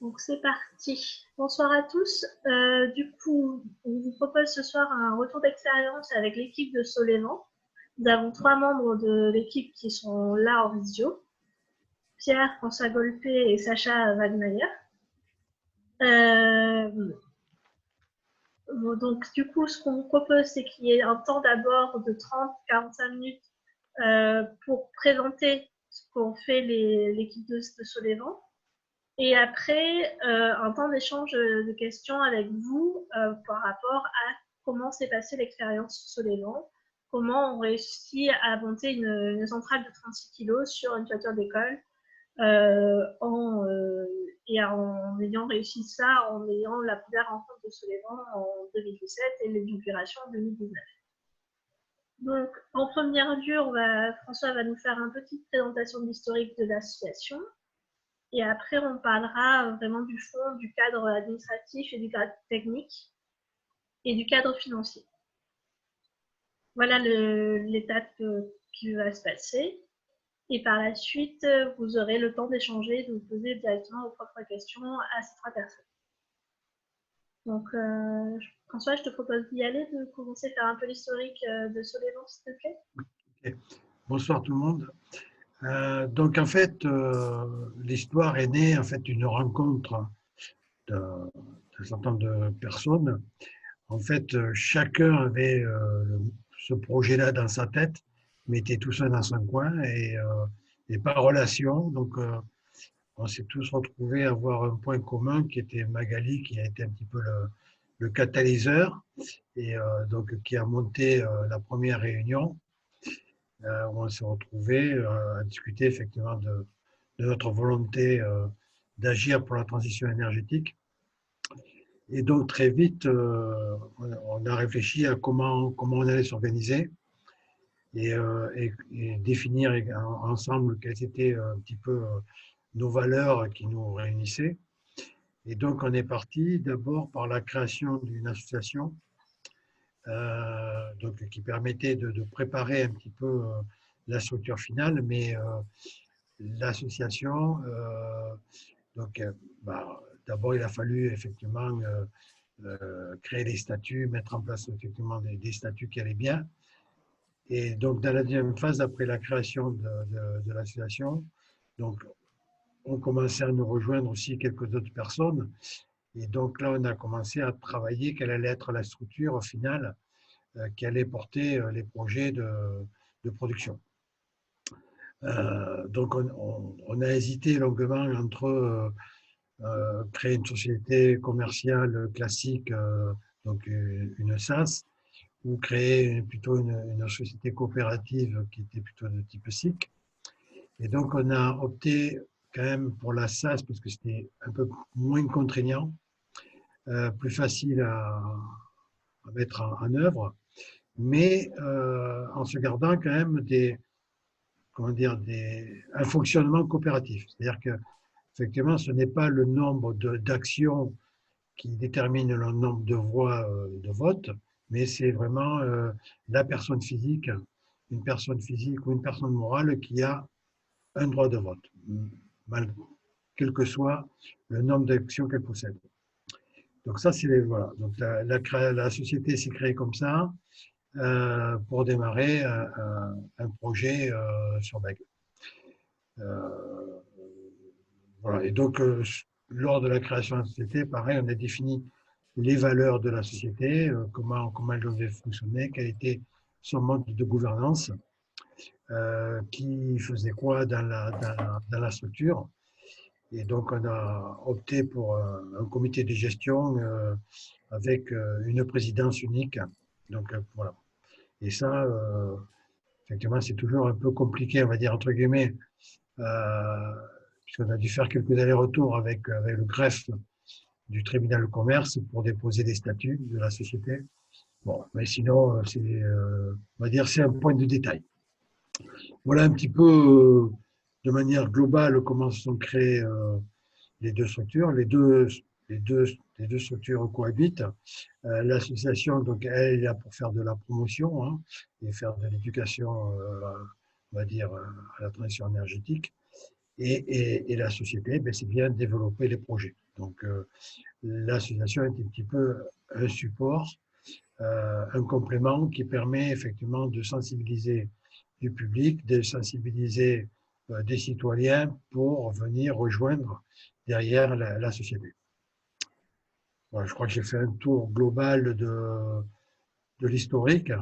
Donc c'est parti. Bonsoir à tous. Du coup, on vous propose ce soir un retour d'expérience avec l'équipe de Soléman. Nous avons 3 membres de l'équipe qui sont là en visio. Pierre, François Golpé et Sacha Wagner. Donc du coup, ce qu'on vous propose, c'est qu'il y ait un temps d'abord de 30-45 minutes pour présenter ce qu'ont fait l'équipe de Soléman. Et après, un temps d'échange de questions avec vous par rapport à comment s'est passée l'expérience Soléman, comment on réussit à monter une centrale de 36 kg sur une toiture d'école en ayant réussi ça, en ayant la première rencontre de Soléman en 2017 et l'inauguration en 2019. Donc, en premier lieu, François va nous faire une petite présentation de l'historique de l'association. Et après, on parlera vraiment du fond, du cadre administratif et du cadre technique et du cadre financier. Voilà l'étape qui va se passer. Et par la suite, vous aurez le temps d'échanger, de vous poser directement vos propres questions à ces 3 personnes. Donc, François, je te propose d'y aller, de commencer à faire un peu l'historique de Soléman, s'il te plaît. Okay. Bonsoir tout le monde. Donc en fait, l'histoire est née en fait d'une rencontre d'un certain nombre de personnes. En fait, chacun avait ce projet-là dans sa tête, mais était tout seul dans son coin et par relation. Donc, on s'est tous retrouvés à avoir un point commun qui était Magali, qui a été un petit peu le catalyseur et donc qui a monté la première réunion. Où on s'est retrouvés à discuter effectivement de notre volonté d'agir pour la transition énergétique. Et donc très vite, on a réfléchi à comment on allait s'organiser et définir ensemble quelles étaient un petit peu nos valeurs qui nous réunissaient. Et donc on est parti d'abord par la création d'une association donc, qui permettait de préparer un petit peu la structure finale, mais l'association, donc, d'abord il a fallu effectivement créer des statuts, mettre en place effectivement des statuts qui allaient bien. Et donc dans la deuxième phase, après la création de l'association, donc on commençait à nous rejoindre aussi quelques autres personnes. Et donc là, on a commencé à travailler quelle allait être la structure finale qui allait porter les projets de production. Donc, on a hésité longuement entre créer une société commerciale classique, donc une SAS, ou créer plutôt une société coopérative qui était plutôt de type SIC. Et donc, on a opté quand même pour la SAS parce que c'était un peu moins contraignant, plus facile à mettre en œuvre, mais en se gardant quand même un fonctionnement coopératif. C'est-à-dire que effectivement, ce n'est pas le nombre d'actions qui détermine le nombre de voix de vote, mais c'est vraiment la personne physique, une personne physique ou une personne morale qui a un droit de vote, quel que soit le nombre d'actions qu'elle possède. Donc ça, c'est voilà. Donc la société s'est créée comme ça pour démarrer un projet sur Bègue. Voilà. Et donc, lors de la création de la société, pareil, on a défini les valeurs de la société, comment elle devait fonctionner, quel était son mode de gouvernance, qui faisait quoi dans la structure. Et donc, on a opté pour un comité de gestion avec une présidence unique. Donc, voilà. Et ça, effectivement, c'est toujours un peu compliqué, on va dire, entre guillemets, puisqu'on a dû faire quelques allers-retours avec le greffe du tribunal de commerce pour déposer des statuts de la société. Bon, mais sinon, on va dire, c'est un point de détail. Voilà un petit peu, de manière globale, comment se sont créées les deux structures. Les deux structures cohabitent. L'association, donc, elle est là pour faire de la promotion hein, et faire de l'éducation, on va dire, à la transition énergétique. Et la société, ben, c'est bien développer les projets. Donc, l'association est un petit peu un support, un complément qui permet effectivement de sensibiliser du public, de sensibiliser des citoyens pour venir rejoindre derrière la société. Voilà, je crois que j'ai fait un tour global de l'historique.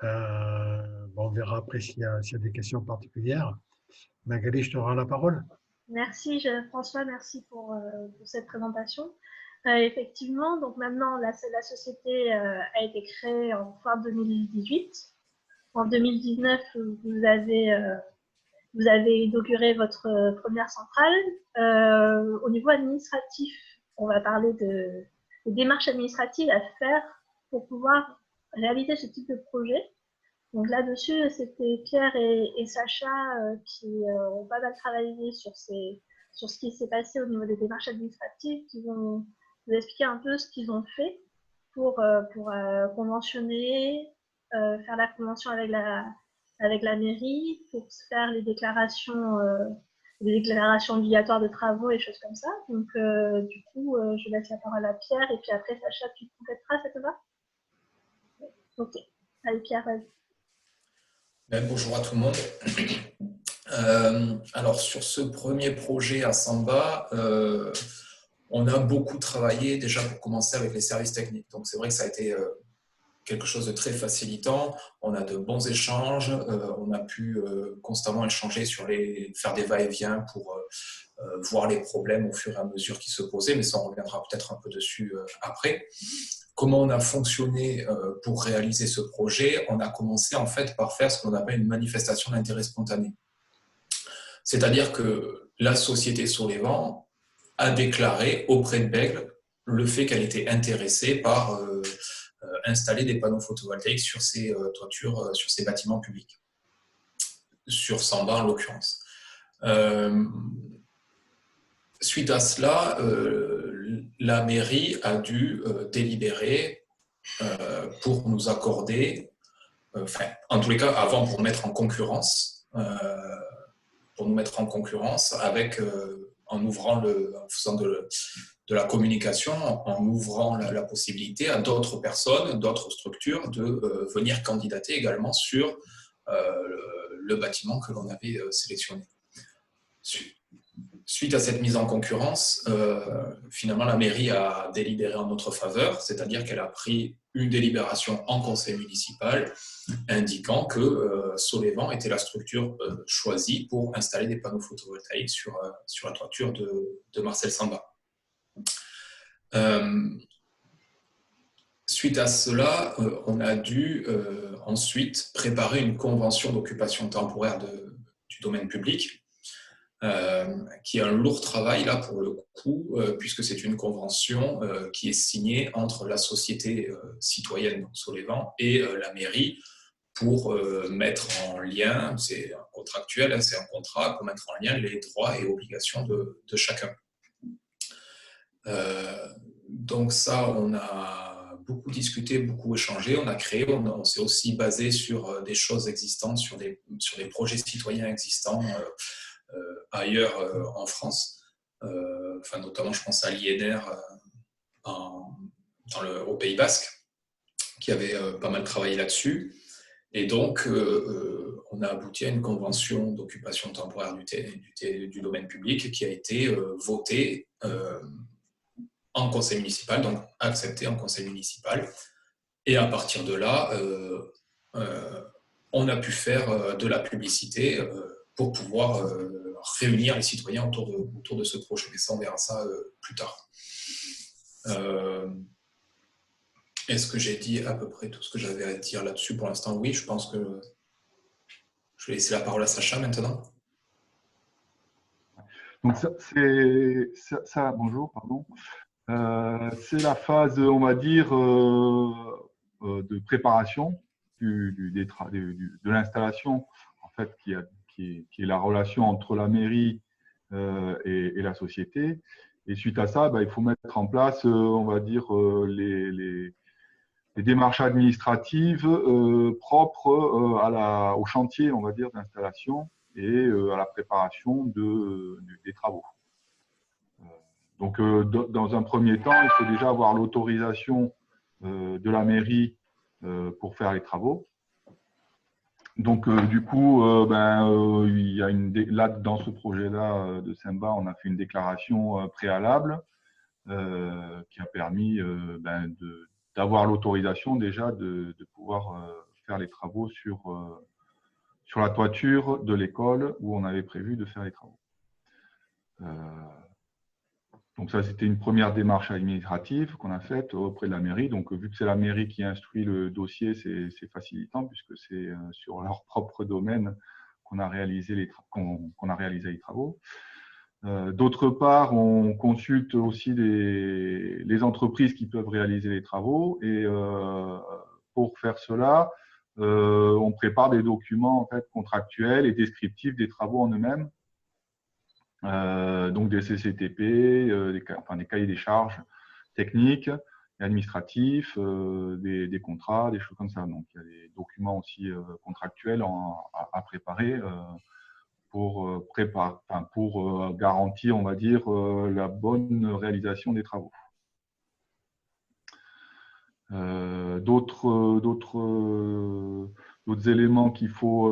Bon, on verra après s'il y a des questions particulières. Magali, je te rends la parole. Merci François, merci pour cette présentation. Effectivement, donc maintenant la société a été créée en fin 2018. En 2019, vous avez inauguré votre première centrale. Au niveau administratif, on va parler des démarches administratives à faire pour pouvoir réaliser ce type de projet. Donc là-dessus, c'était Pierre et Sacha qui ont pas mal travaillé sur ce qui s'est passé au niveau des démarches administratives, qui vont vous expliquer un peu ce qu'ils ont fait pour conventionner, faire la convention avec la mairie, pour faire les déclarations obligatoires de travaux et choses comme ça. Donc du coup, je laisse la parole à Pierre et puis après Sacha, tu compléteras, ça te va? Ok. Allez Pierre, vas-y. Bonjour à tout le monde. Alors sur ce premier projet à Samba, on a beaucoup travaillé déjà pour commencer avec les services techniques. Donc c'est vrai que ça a été quelque chose de très facilitant. On a de bons échanges, on a pu constamment échanger faire des va-et-vient pour voir les problèmes au fur et à mesure qui se posaient, mais ça on reviendra peut-être un peu dessus après. Comment on a fonctionné pour réaliser ce projet? On a commencé en fait par faire ce qu'on appelle une manifestation d'intérêt spontané. C'est-à-dire que la société Solévent a déclaré auprès de Bègle le fait qu'elle était intéressée par installer des panneaux photovoltaïques sur ses toitures, sur ses bâtiments publics, sur Samba en l'occurrence. Suite à cela, la mairie a dû délibérer pour nous accorder, en tous les cas avant pour mettre en concurrence, avec en faisant de la communication, en ouvrant la possibilité à d'autres personnes, d'autres structures de venir candidater également sur le bâtiment que l'on avait sélectionné. Suite à cette mise en concurrence, finalement la mairie a délibéré en notre faveur, c'est-à-dire qu'elle a pris une délibération en conseil municipal indiquant que Solévent était la structure choisie pour installer des panneaux photovoltaïques sur la toiture de Marcel Samba. Suite à cela, on a dû ensuite préparer une convention d'occupation temporaire du domaine public, qui est un lourd travail là pour le coup, puisque c'est une convention qui est signée entre la société citoyenne donc Solévent et la mairie pour mettre en lien, c'est contractuel, hein, c'est un contrat pour mettre en lien les droits et obligations de chacun. Donc ça, on a beaucoup discuté, beaucoup échangé, on s'est aussi basé sur des choses existantes, sur des projets citoyens existants ailleurs en France, notamment je pense à l'INR au Pays Basque, qui avait pas mal travaillé là-dessus. Et donc, on a abouti à une convention d'occupation temporaire du domaine public qui a été votée en conseil municipal, donc acceptée en conseil municipal. Et à partir de là, on a pu faire de la publicité pour pouvoir réunir les citoyens autour de ce projet. Mais ça, on verra ça plus tard. Est-ce que j'ai dit à peu près tout ce que j'avais à dire là-dessus pour l'instant? Oui, je pense que je vais laisser la parole à Sacha maintenant. Donc bonjour, pardon. C'est la phase, on va dire, de préparation de l'installation, en fait, qui est la relation entre la mairie et la société. Et suite à ça, il faut mettre en place, on va dire, les démarches administratives propres au chantier, on va dire, d'installation et à la préparation des travaux. Donc, dans un premier temps, il faut déjà avoir l'autorisation de la mairie pour faire les travaux. Donc, du coup, il y a là, dans ce projet-là de Semba, on a fait une déclaration préalable qui a permis d'avoir l'autorisation déjà de pouvoir faire les travaux sur la toiture de l'école où on avait prévu de faire les travaux. Donc ça, c'était une première démarche administrative qu'on a faite auprès de la mairie. Donc, vu que c'est la mairie qui instruit le dossier, c'est facilitant puisque c'est sur leur propre domaine qu'on a réalisé les travaux. D'autre part, on consulte aussi les entreprises qui peuvent réaliser les travaux. Et pour faire cela, on prépare des documents en fait, contractuels et descriptifs des travaux en eux-mêmes. Donc des CCTP, des cahiers des charges techniques et administratifs, des contrats, des choses comme ça. Donc il y a des documents aussi contractuels à préparer pour garantir, on va dire, la bonne réalisation des travaux. D'autres éléments qu'il faut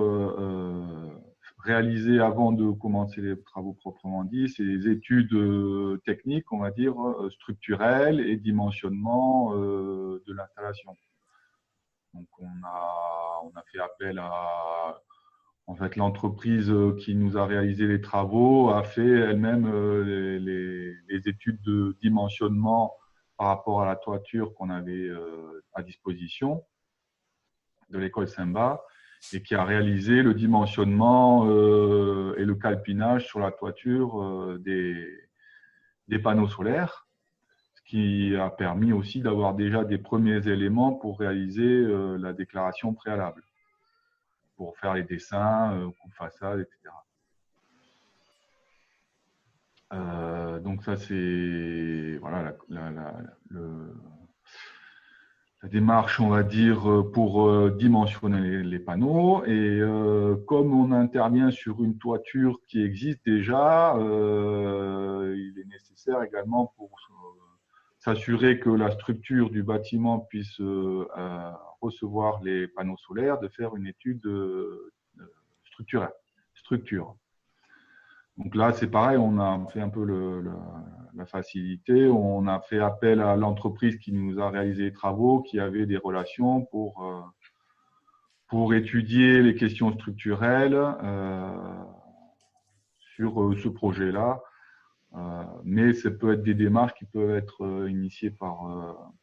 réaliser avant de commencer les travaux proprement dit, c'est les études techniques, on va dire, structurelles et dimensionnement de l'installation. Donc, on a fait appel à l'entreprise qui nous a réalisé les travaux, a fait elle-même les études de dimensionnement par rapport à la toiture qu'on avait à disposition de l'école Semba, et qui a réalisé le dimensionnement et le calpinage sur la toiture des panneaux solaires, ce qui a permis aussi d'avoir déjà des premiers éléments pour réaliser la déclaration préalable, pour faire les dessins, coupe façade, etc. Donc ça, c'est voilà, la démarche, on va dire, pour dimensionner les panneaux. Et comme on intervient sur une toiture qui existe déjà, il est nécessaire également pour s'assurer que la structure du bâtiment puisse recevoir les panneaux solaires, de faire une étude structure. Donc là, c'est pareil, on a fait un peu la facilité. On a fait appel à l'entreprise qui nous a réalisé les travaux, qui avait des relations pour étudier les questions structurelles sur ce projet-là. Mais ça peut être des démarches qui peuvent être initiées par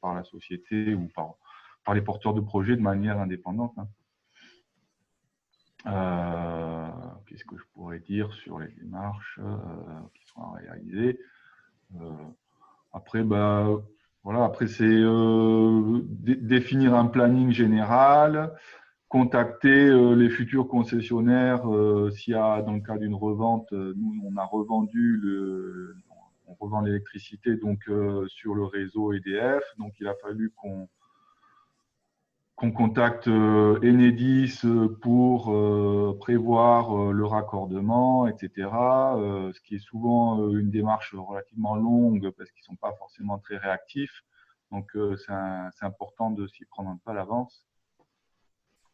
la société ou par les porteurs de projets de manière indépendante. Qu'est-ce que je pourrais dire sur les démarches qui sont à réaliser? Après, après c'est définir un planning général, contacter les futurs concessionnaires s'il y a, dans le cas d'une revente, nous on a revendu on revend l'électricité donc sur le réseau EDF, donc il a fallu qu'on contacte Enedis pour prévoir le raccordement, etc. Ce qui est souvent une démarche relativement longue parce qu'ils ne sont pas forcément très réactifs. Donc, c'est important de s'y prendre un peu à l'avance.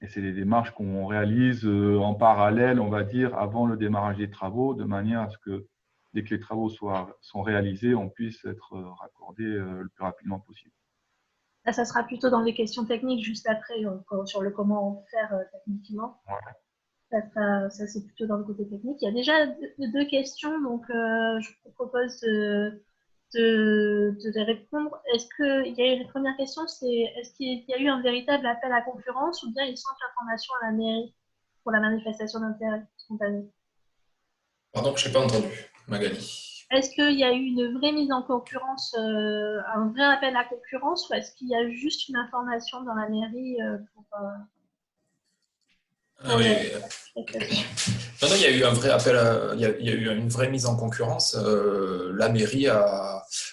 Et c'est des démarches qu'on réalise en parallèle, on va dire, avant le démarrage des travaux, de manière à ce que dès que les travaux sont réalisés, on puisse être raccordé le plus rapidement possible. Là, ça sera plutôt dans les questions techniques, juste après, sur le comment faire techniquement. Ouais. Ça c'est plutôt dans le côté technique. Il y a déjà deux questions, donc je vous propose de les répondre. La première question, c'est est-ce qu'il y a eu un véritable appel à concurrence ou bien une simple information à la mairie pour la manifestation d'intérêt spontané? Pardon, je n'ai pas entendu, Magali. Est-ce qu'il y a eu une vraie mise en concurrence, un vrai appel à concurrence, ou est-ce qu'il y a juste une information dans la mairie pour Non, il y a eu un vrai appel, il y a eu une vraie mise en concurrence. La mairie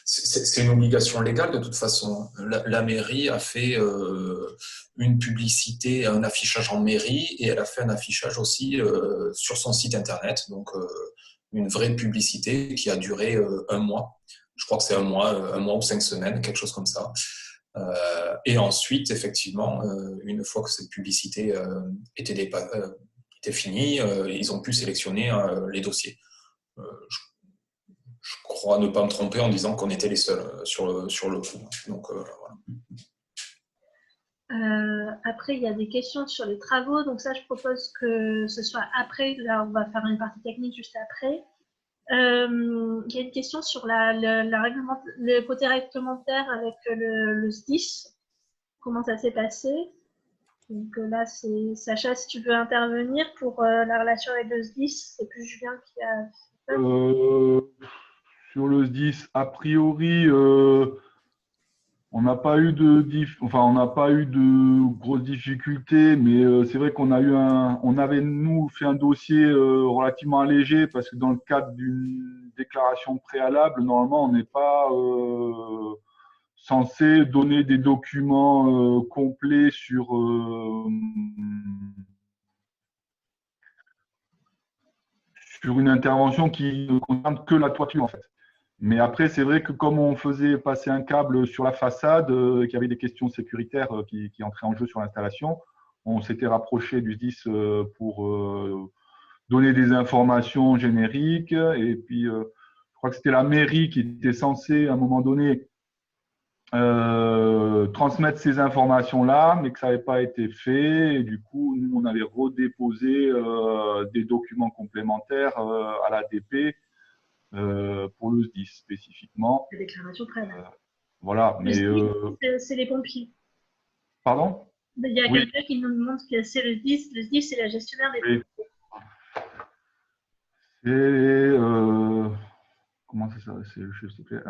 c'est une obligation légale de toute façon. La mairie a fait une publicité, un affichage en mairie, et elle a fait un affichage aussi sur son site internet. Donc, une vraie publicité qui a duré un mois. Je crois que c'est un mois ou 5 semaines, quelque chose comme ça. Et ensuite, effectivement, une fois que cette publicité était finie, ils ont pu sélectionner les dossiers. Je crois ne pas me tromper en disant qu'on était les seuls sur le coup. Donc, voilà. Après, il y a des questions sur les travaux. Donc ça, je propose que ce soit après. Là, on va faire une partie technique juste après. Il y a une question sur le côté réglementaire avec le SDIS. Comment ça s'est passé? Donc là, c'est Sacha, si tu veux intervenir pour la relation avec le SDIS. C'est plus Julien qui a fait ça. Sur le SDIS, a priori, on n'a pas eu on n'a pas eu de grosses difficultés, mais c'est vrai qu'on avait nous fait un dossier relativement allégé parce que dans le cadre d'une déclaration préalable, normalement, on n'est pas censé donner des documents complets sur une intervention qui ne concerne que la toiture en fait. Mais après, c'est vrai que comme on faisait passer un câble sur la façade, qu'il y avait des questions sécuritaires qui entraient en jeu sur l'installation, on s'était rapproché du SDIS pour donner des informations génériques. Et puis, je crois que c'était la mairie qui était censée, à un moment donné, transmettre ces informations-là, mais que ça n'avait pas été fait. Et du coup, nous, on avait redéposé des documents complémentaires à l'ADP pour le SDIS spécifiquement. La déclaration préalable. Voilà, mais… c'est les pompiers. Pardon? Il y a quelqu'un qui nous demande que c'est le SDIS. Le SDIS, c'est la gestionnaire des pompiers. C'est… comment ça s'appelle? Je sais plus.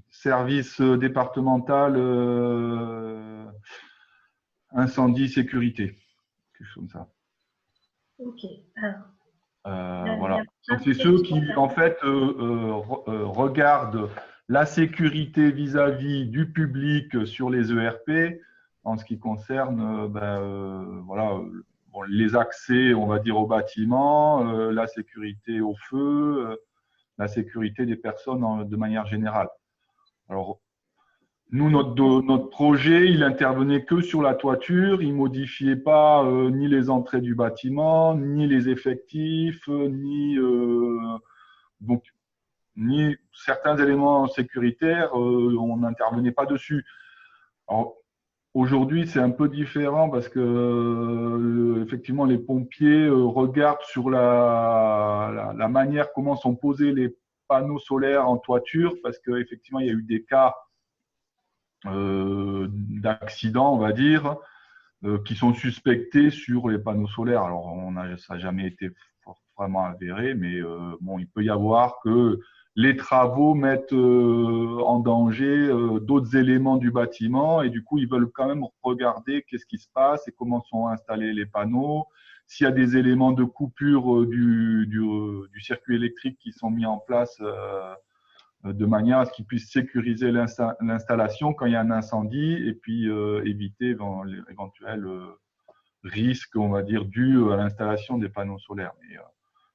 Service départemental incendie sécurité. Quelque chose comme ça. Ok. Voilà. Donc, c'est ceux qui, en fait, regardent la sécurité vis-à-vis du public sur les ERP en ce qui concerne voilà, bon, les accès, on va dire, au bâtiment, la sécurité au feu, la sécurité des personnes de manière générale. Alors, nous, notre projet, il intervenait que sur la toiture, il modifiait pas ni les entrées du bâtiment, ni les effectifs, ni certains éléments sécuritaires, on n'intervenait pas dessus. Alors, aujourd'hui, c'est un peu différent parce que effectivement, les pompiers regardent sur la manière comment sont posés les panneaux solaires en toiture, parce qu'effectivement, il y a eu des cas d'accidents, on va dire, qui sont suspectés sur les panneaux solaires. Alors, ça n'a jamais été vraiment avéré, mais bon, il peut y avoir que les travaux mettent en danger d'autres éléments du bâtiment et du coup, ils veulent quand même regarder qu'est-ce qui se passe et comment sont installés les panneaux. S'il y a des éléments de coupure du circuit électrique qui sont mis en place de manière à ce qu'ils puissent sécuriser l'installation quand il y a un incendie et puis éviter l'éventuel risque, on va dire, dû à l'installation des panneaux solaires. Mais,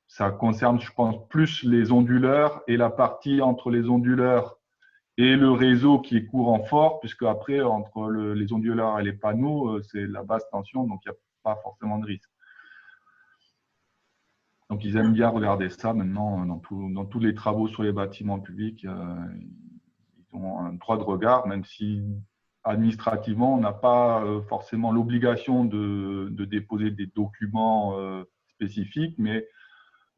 ça concerne, je pense, plus les onduleurs et la partie entre les onduleurs et le réseau qui est courant fort, puisque après, entre les onduleurs et les panneaux, c'est la basse tension, donc il n'y a pas forcément de risque. Donc, ils aiment bien regarder ça maintenant dans tous les travaux sur les bâtiments publics. Ils ont un droit de regard, même si administrativement, on n'a pas forcément l'obligation de déposer des documents spécifiques, mais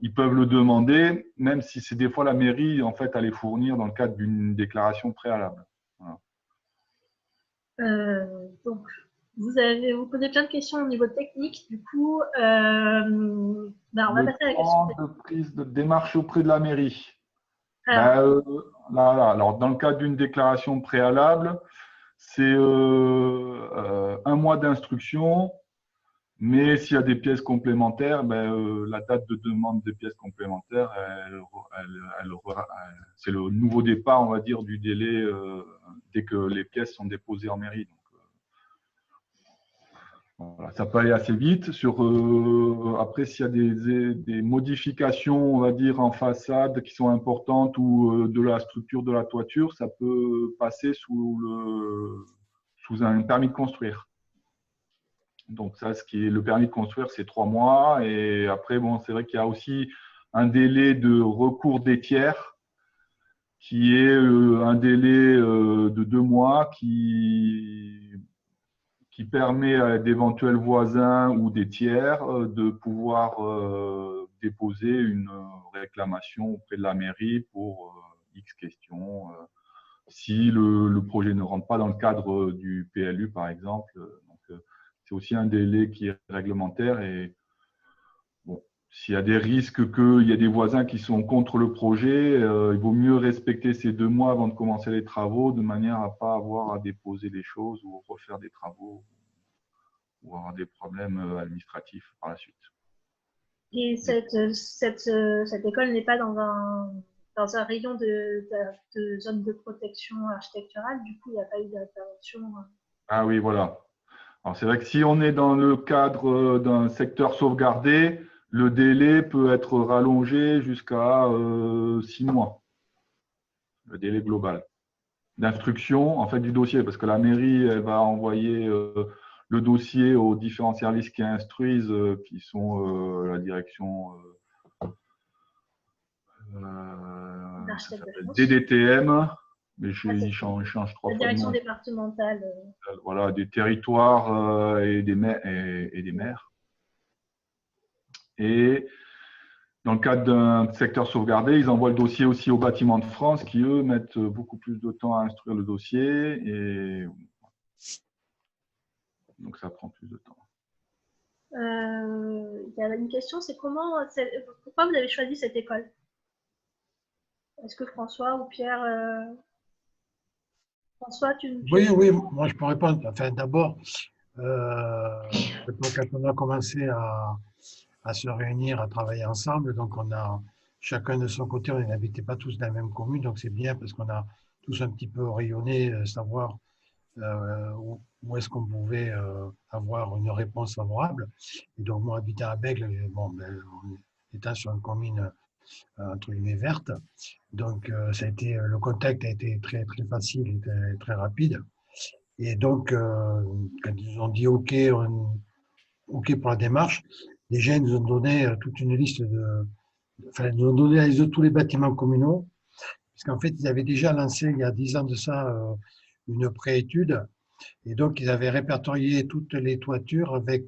ils peuvent le demander, même si c'est des fois la mairie en fait à les fournir dans le cadre d'une déclaration préalable. Voilà. Donc, vous posez plein de questions au niveau technique. Du coup, on va passer à la question. De prise de démarche auprès de la mairie. Alors, Alors, dans le cadre d'une déclaration préalable, c'est 1 mois d'instruction. Mais s'il y a des pièces complémentaires, la date de demande des pièces complémentaires, c'est le nouveau départ, on va dire, du délai dès que les pièces sont déposées en mairie. Donc, Voilà, ça peut aller assez vite. Après, s'il y a des modifications, on va dire, en façade qui sont importantes ou de la structure de la toiture, ça peut passer sous un permis de construire. Donc ça, le permis de construire, c'est 3 mois. Et après, bon, c'est vrai qu'il y a aussi un délai de recours des tiers qui est un délai de 2 mois qui permet à d'éventuels voisins ou des tiers de pouvoir déposer une réclamation auprès de la mairie pour X questions. Si le projet ne rentre pas dans le cadre du PLU, par exemple. Donc, c'est aussi un délai qui est réglementaire. Et bon, s'il y a des risques qu'il y ait des voisins qui sont contre le projet, il vaut mieux respecter ces 2 mois avant de commencer les travaux, de manière à ne pas avoir à déposer les choses ou refaire des travaux ou avoir des problèmes administratifs par la suite. Et cette école n'est pas dans un rayon de zone de protection architecturale, du coup, il n'y a pas eu d'intervention. Ah oui, voilà. Alors, c'est vrai que si on est dans le cadre d'un secteur sauvegardé, le délai peut être rallongé jusqu'à 6 mois, le délai global d'instruction en fait du dossier, parce que la mairie elle va envoyer le dossier aux différents services qui instruisent, qui sont la direction DDTM, mais ils changent 3 fois. La direction départementale. Voilà, des territoires et des maires. Et dans le cadre d'un secteur sauvegardé, ils envoient le dossier aussi aux Bâtiments de France qui, eux, mettent beaucoup plus de temps à instruire le dossier. Et donc, ça prend plus de temps. Il y a une question, c'est pourquoi vous avez choisi cette école? Est-ce que François ou Pierre… François, Oui, moi je peux répondre. Enfin, d'abord, quand on a commencé à se réunir, à travailler ensemble, donc on a chacun de son côté, on n'habitait pas tous dans la même commune, donc c'est bien parce qu'on a tous un petit peu rayonné, savoir où est-ce qu'on pouvait avoir une réponse favorable. Et donc moi, habitant à Bègle, bon, étant sur une commune entre guillemets verte, donc ça a été, le contact a été très très facile et très rapide. Et donc quand ils nous ont dit OK, OK pour la démarche, déjà ils nous ont donné toute une liste ils nous ont donné la liste de tous les bâtiments communaux, parce qu'en fait ils avaient déjà lancé il y a 10 ans de ça une préétude. Et donc, ils avaient répertorié toutes les toitures avec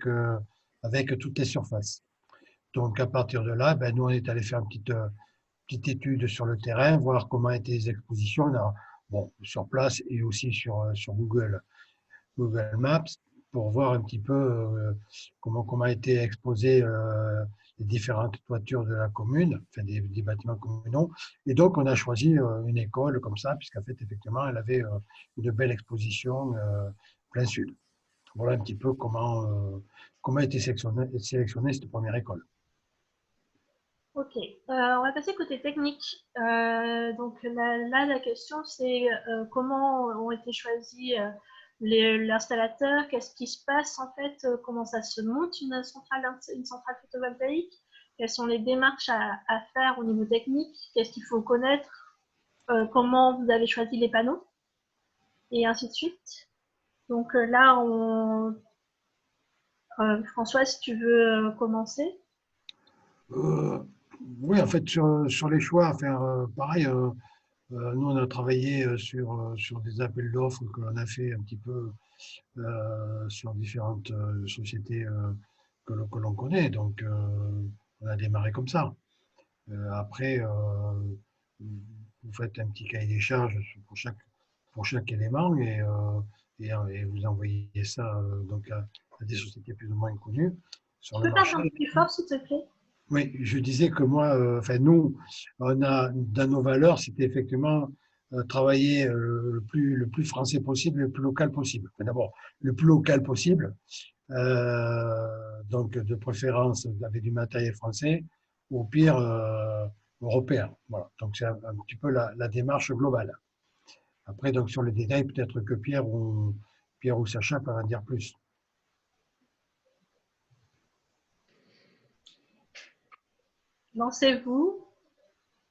toutes les surfaces. Donc, à partir de là, nous, on est allé faire une petite étude sur le terrain, voir comment étaient les expositions, bon, sur place et aussi sur Google Maps, pour voir un petit peu comment étaient exposées les différentes toitures de la commune, enfin des bâtiments communaux. Et donc, on a choisi une école comme ça, puisqu'en fait, effectivement, elle avait une belle exposition plein sud. Voilà un petit peu comment a été sélectionnée cette première école. Ok, on va passer côté technique. Donc là, la question, c'est comment ont été choisis l'installateur, qu'est-ce qui se passe en fait, comment ça se monte une centrale photovoltaïque, quelles sont les démarches à faire au niveau technique, qu'est-ce qu'il faut connaître, comment vous avez choisi les panneaux, et ainsi de suite. Donc là, François, si tu veux commencer. Oui, en fait, sur les choix, pareil, nous, on a travaillé sur des appels d'offres que l'on a fait un petit peu sur différentes sociétés que l'on connaît. Donc, on a démarré comme ça. Après, vous faites un petit cahier des charges pour chaque élément et vous envoyez ça donc à des sociétés plus ou moins connues sur le marché. Tu peux parler un peu plus fort, s'il te plaît? Oui, je disais que moi, nous, on a dans nos valeurs, c'était effectivement travailler le plus français possible, le plus local possible. D'abord, le plus local possible, donc de préférence avec du matériel français, ou au pire européen. Voilà. Donc c'est un petit peu la démarche globale. Après, donc sur les détails, peut-être que Pierre ou Sacha peuvent en dire plus. Lancez-vous.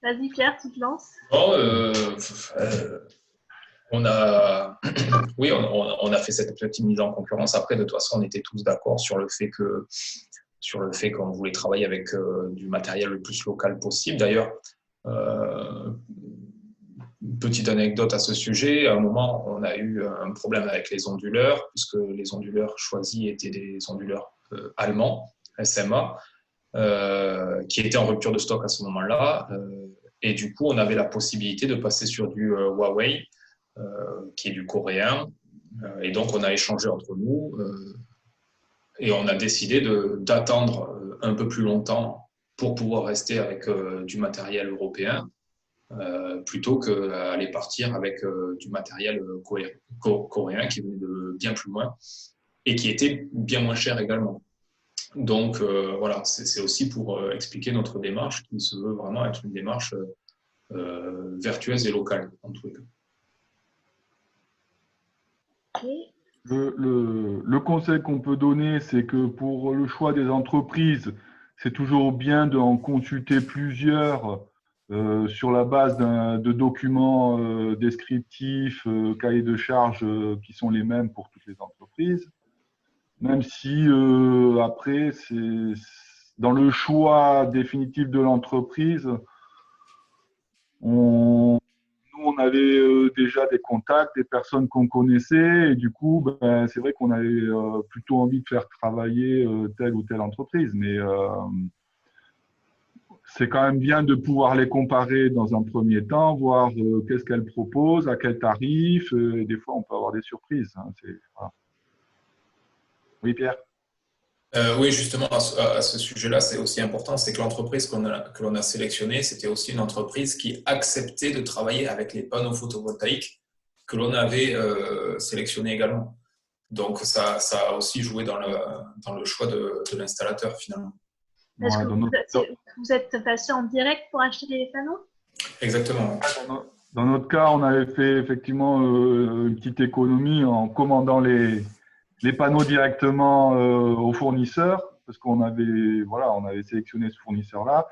Vas-y Pierre, tu te lances. Bon, on a, oui, on a fait cette petite mise en concurrence. Après, de toute façon, on était tous d'accord sur le fait qu'on voulait travailler avec du matériel le plus local possible. D'ailleurs, petite anecdote à ce sujet, à un moment, on a eu un problème avec les onduleurs, puisque les onduleurs choisis étaient des onduleurs allemands, SMA, qui étaient en rupture de stock à ce moment-là. Et du coup, on avait la possibilité de passer sur du Huawei, qui est du coréen. Et donc, on a échangé entre nous et on a décidé d'attendre un peu plus longtemps pour pouvoir rester avec du matériel européen plutôt qu'aller partir avec du matériel coréen qui venait de bien plus loin et qui était bien moins cher également. Donc voilà, c'est aussi pour expliquer notre démarche qui se veut vraiment être une démarche vertueuse et locale en tout cas. Okay. Le conseil qu'on peut donner, c'est que pour le choix des entreprises, c'est toujours bien d'en consulter plusieurs sur la base de documents descriptifs, cahiers de charges qui sont les mêmes pour toutes les entreprises. Même si après, dans le choix définitif de l'entreprise, on avait déjà des contacts, des personnes qu'on connaissait, et du coup, ben, c'est vrai qu'on avait plutôt envie de faire travailler telle ou telle entreprise. Mais c'est quand même bien de pouvoir les comparer dans un premier temps, voir qu'est-ce qu'elles proposent, à quel tarif. Et des fois, on peut avoir des surprises. Hein, voilà. Oui, Pierre? Oui, justement, à ce sujet-là, c'est aussi important, c'est que l'entreprise que l'on a sélectionnée, c'était aussi une entreprise qui acceptait de travailler avec les panneaux photovoltaïques que l'on avait sélectionnés également. Donc, ça a aussi joué dans le choix de l'installateur, finalement. Est-ce que vous êtes passé en direct pour acheter les panneaux? Exactement. Dans notre cas, on avait fait effectivement une petite économie en commandant les panneaux directement aux fournisseurs, parce qu'on avait sélectionné ce fournisseur-là.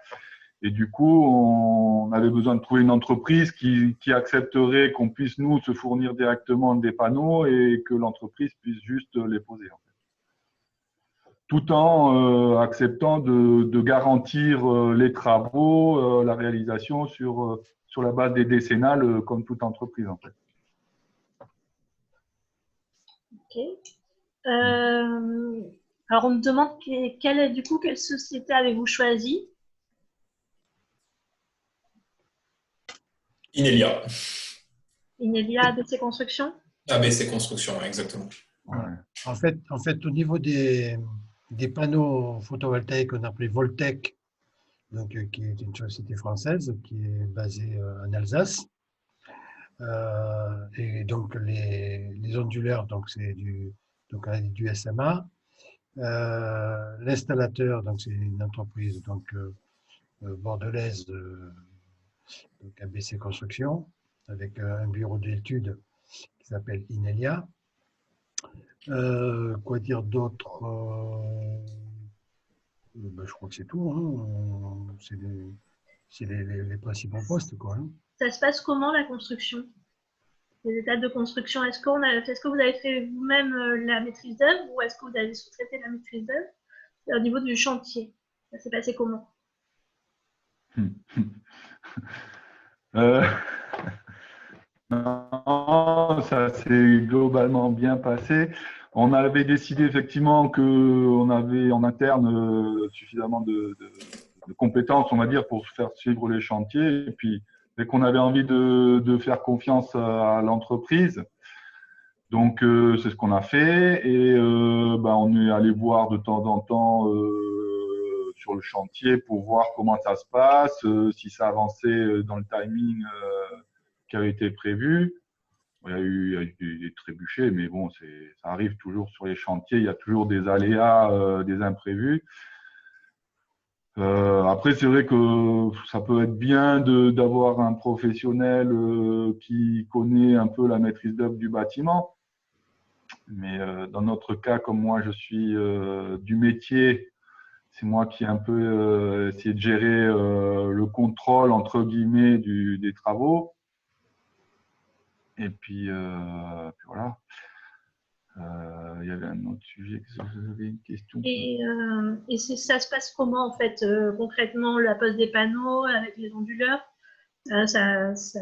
Et du coup, on avait besoin de trouver une entreprise qui accepterait qu'on puisse, nous, se fournir directement des panneaux et que l'entreprise puisse juste les poser. En fait. Tout en acceptant de garantir les travaux, la réalisation sur la base des décennales, comme toute entreprise, en fait. Ok. Alors, on me demande quelle société avez-vous choisi? Inelia. Inelia ABC Construction? ABC Construction, exactement. Ouais. En fait, au niveau des panneaux photovoltaïques, on appelait Voltec, donc, qui est une société française qui est basée en Alsace. Et donc, les onduleurs, donc c'est du SMA. L'installateur, donc c'est une entreprise bordelaise, donc ABC Construction, avec un bureau d'études qui s'appelle Inelia. Quoi dire d'autre? Ben, je crois que c'est tout. Hein. C'est les principaux postes, quoi. Hein. Ça se passe comment la construction? Les étapes de construction, est-ce que vous avez fait vous-même la maîtrise d'œuvre ou est-ce que vous avez sous-traité la maîtrise d'œuvre? Au niveau du chantier, ça s'est passé comment? Non, ça s'est globalement bien passé. On avait décidé effectivement qu'on avait en interne suffisamment de compétences, on va dire, pour faire suivre les chantiers. Et puis, dès qu'on avait envie de faire confiance à l'entreprise, donc c'est ce qu'on a fait. Et on est allé voir de temps en temps sur le chantier pour voir comment ça se passe, si ça avançait dans le timing qui avait été prévu. Il y a eu des trébuchés, mais bon, ça arrive toujours sur les chantiers. Il y a toujours des aléas, des imprévus. Après, c'est vrai que ça peut être bien d'avoir un professionnel qui connaît un peu la maîtrise d'œuvre du bâtiment. Mais dans notre cas, comme moi, je suis du métier, c'est moi qui ai un peu essayé de gérer le contrôle, entre guillemets, des travaux. Et puis voilà. Il y avait un autre sujet, j'avais une question. Et ça se passe comment, en fait, concrètement, la pose des panneaux avec les onduleurs? Ça se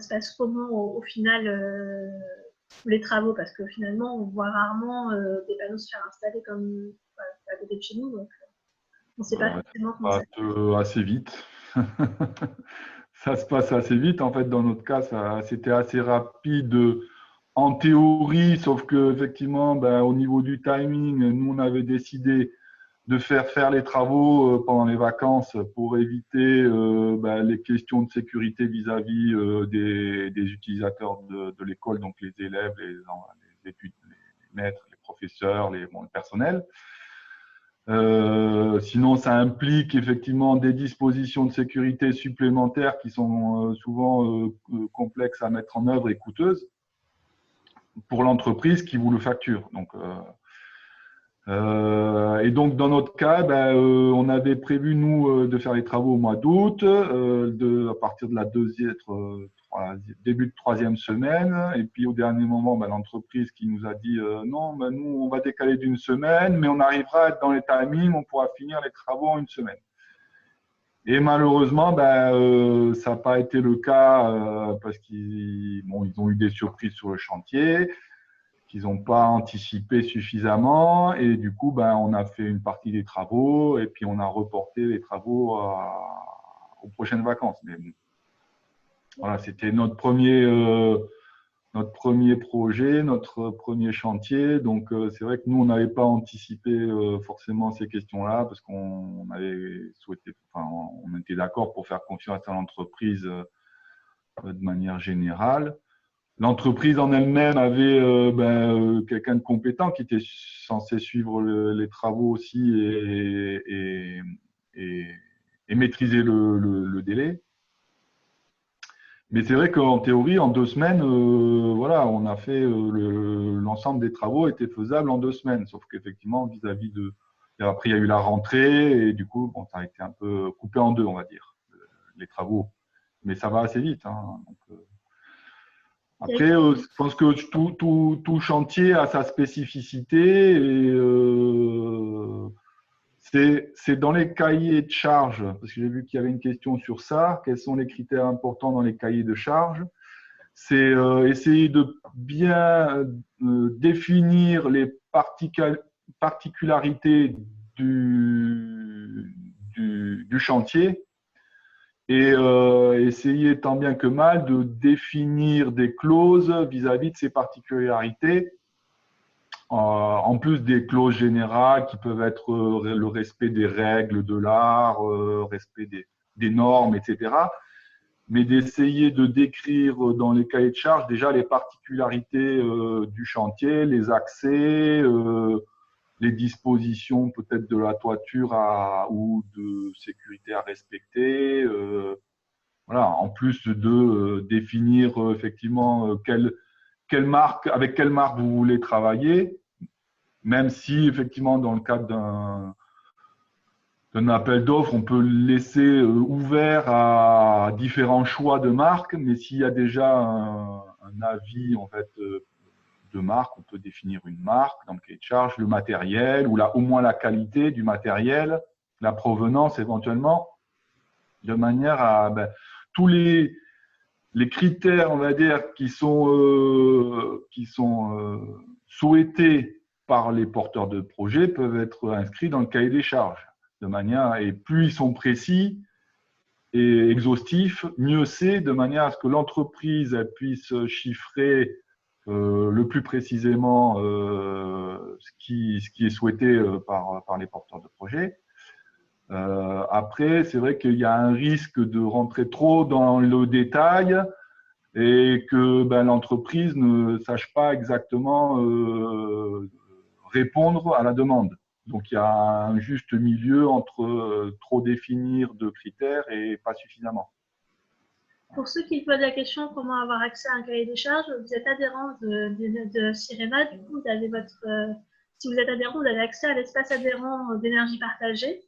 passe comment au final les travaux? Parce que finalement, on voit rarement des panneaux se faire installer comme à côté de chez nous. Donc, on ne sait pas forcément comment ça se passe. Assez vite. Ça se passe assez vite. En fait, dans notre cas, c'était assez rapide en théorie, sauf que effectivement, ben, au niveau du timing, nous, on avait décidé de faire les travaux pendant les vacances pour éviter ben, les questions de sécurité vis-à-vis des utilisateurs de l'école, donc les élèves, les maîtres, les professeurs, le personnel. Sinon, ça implique effectivement des dispositions de sécurité supplémentaires qui sont souvent complexes à mettre en œuvre et coûteuses pour l'entreprise qui vous le facture. Donc, et donc, dans notre cas, ben, on avait prévu, nous, de faire les travaux au mois d'août, à partir de la début de troisième semaine. Et puis, au dernier moment, ben, l'entreprise qui nous a dit non, ben, nous, on va décaler d'une semaine, mais on arrivera à être dans les timings, on pourra finir les travaux en une semaine. Et malheureusement, ben, ça n'a pas été le cas parce qu'ils ont eu des surprises sur le chantier qu'ils n'ont pas anticipé suffisamment, et du coup, ben, on a fait une partie des travaux et puis on a reporté les travaux aux prochaines vacances. Mais bon, voilà, c'était notre premier projet, notre premier chantier. Donc, c'est vrai que nous, on n'avait pas anticipé forcément ces questions-là parce qu'on avait souhaité, enfin, on était d'accord pour faire confiance à l'entreprise de manière générale. L'entreprise en elle-même avait quelqu'un de compétent qui était censé suivre les travaux aussi et maîtriser le délai. Mais c'est vrai qu'en théorie, en 2 semaines, voilà, on a fait l'ensemble des travaux étaient faisables en 2 semaines. Sauf qu'effectivement, vis-à-vis après, il y a eu la rentrée et du coup, bon, ça a été un peu coupé en deux, on va dire, les travaux. Mais ça va assez vite. Hein, donc, après, je pense que tout chantier a sa spécificité et c'est dans les cahiers de charges, parce que j'ai vu qu'il y avait une question sur ça. Quels sont les critères importants dans les cahiers de charges? C'est essayer de bien définir les particularités du chantier. Et essayer tant bien que mal de définir des clauses vis-à-vis de ces particularités, en plus des clauses générales qui peuvent être le respect des règles de l'art, respect des normes, etc. Mais d'essayer de décrire dans les cahiers de charges déjà les particularités du chantier, les accès, les dispositions peut-être de la toiture ou de sécurité à respecter. Voilà, en plus de définir effectivement avec quelle marque vous voulez travailler, même si effectivement dans le cadre d'un appel d'offres, on peut laisser ouvert à différents choix de marques, mais s'il y a déjà un avis en fait de marque, on peut définir une marque dans le cahier de charge, le matériel ou au moins la qualité du matériel, la provenance éventuellement, de manière à tous les critères, on va dire, qui sont souhaités par les porteurs de projets peuvent être inscrits dans le cahier des charges. De manière, et plus ils sont précis et exhaustifs, mieux c'est, de manière à ce que l'entreprise puisse chiffrer le plus précisément ce qui est souhaité par les porteurs de projets. Après, c'est vrai qu'il y a un risque de rentrer trop dans le détail et que l'entreprise ne sache pas exactement répondre à la demande. Donc, il y a un juste milieu entre trop définir de critères et pas suffisamment. Pour ceux qui posent la question comment avoir accès à un cahier des charges, vous êtes adhérent de CIREMA, du coup, vous avez votre si vous êtes adhérent, vous avez accès à l'espace adhérent d'énergie partagée.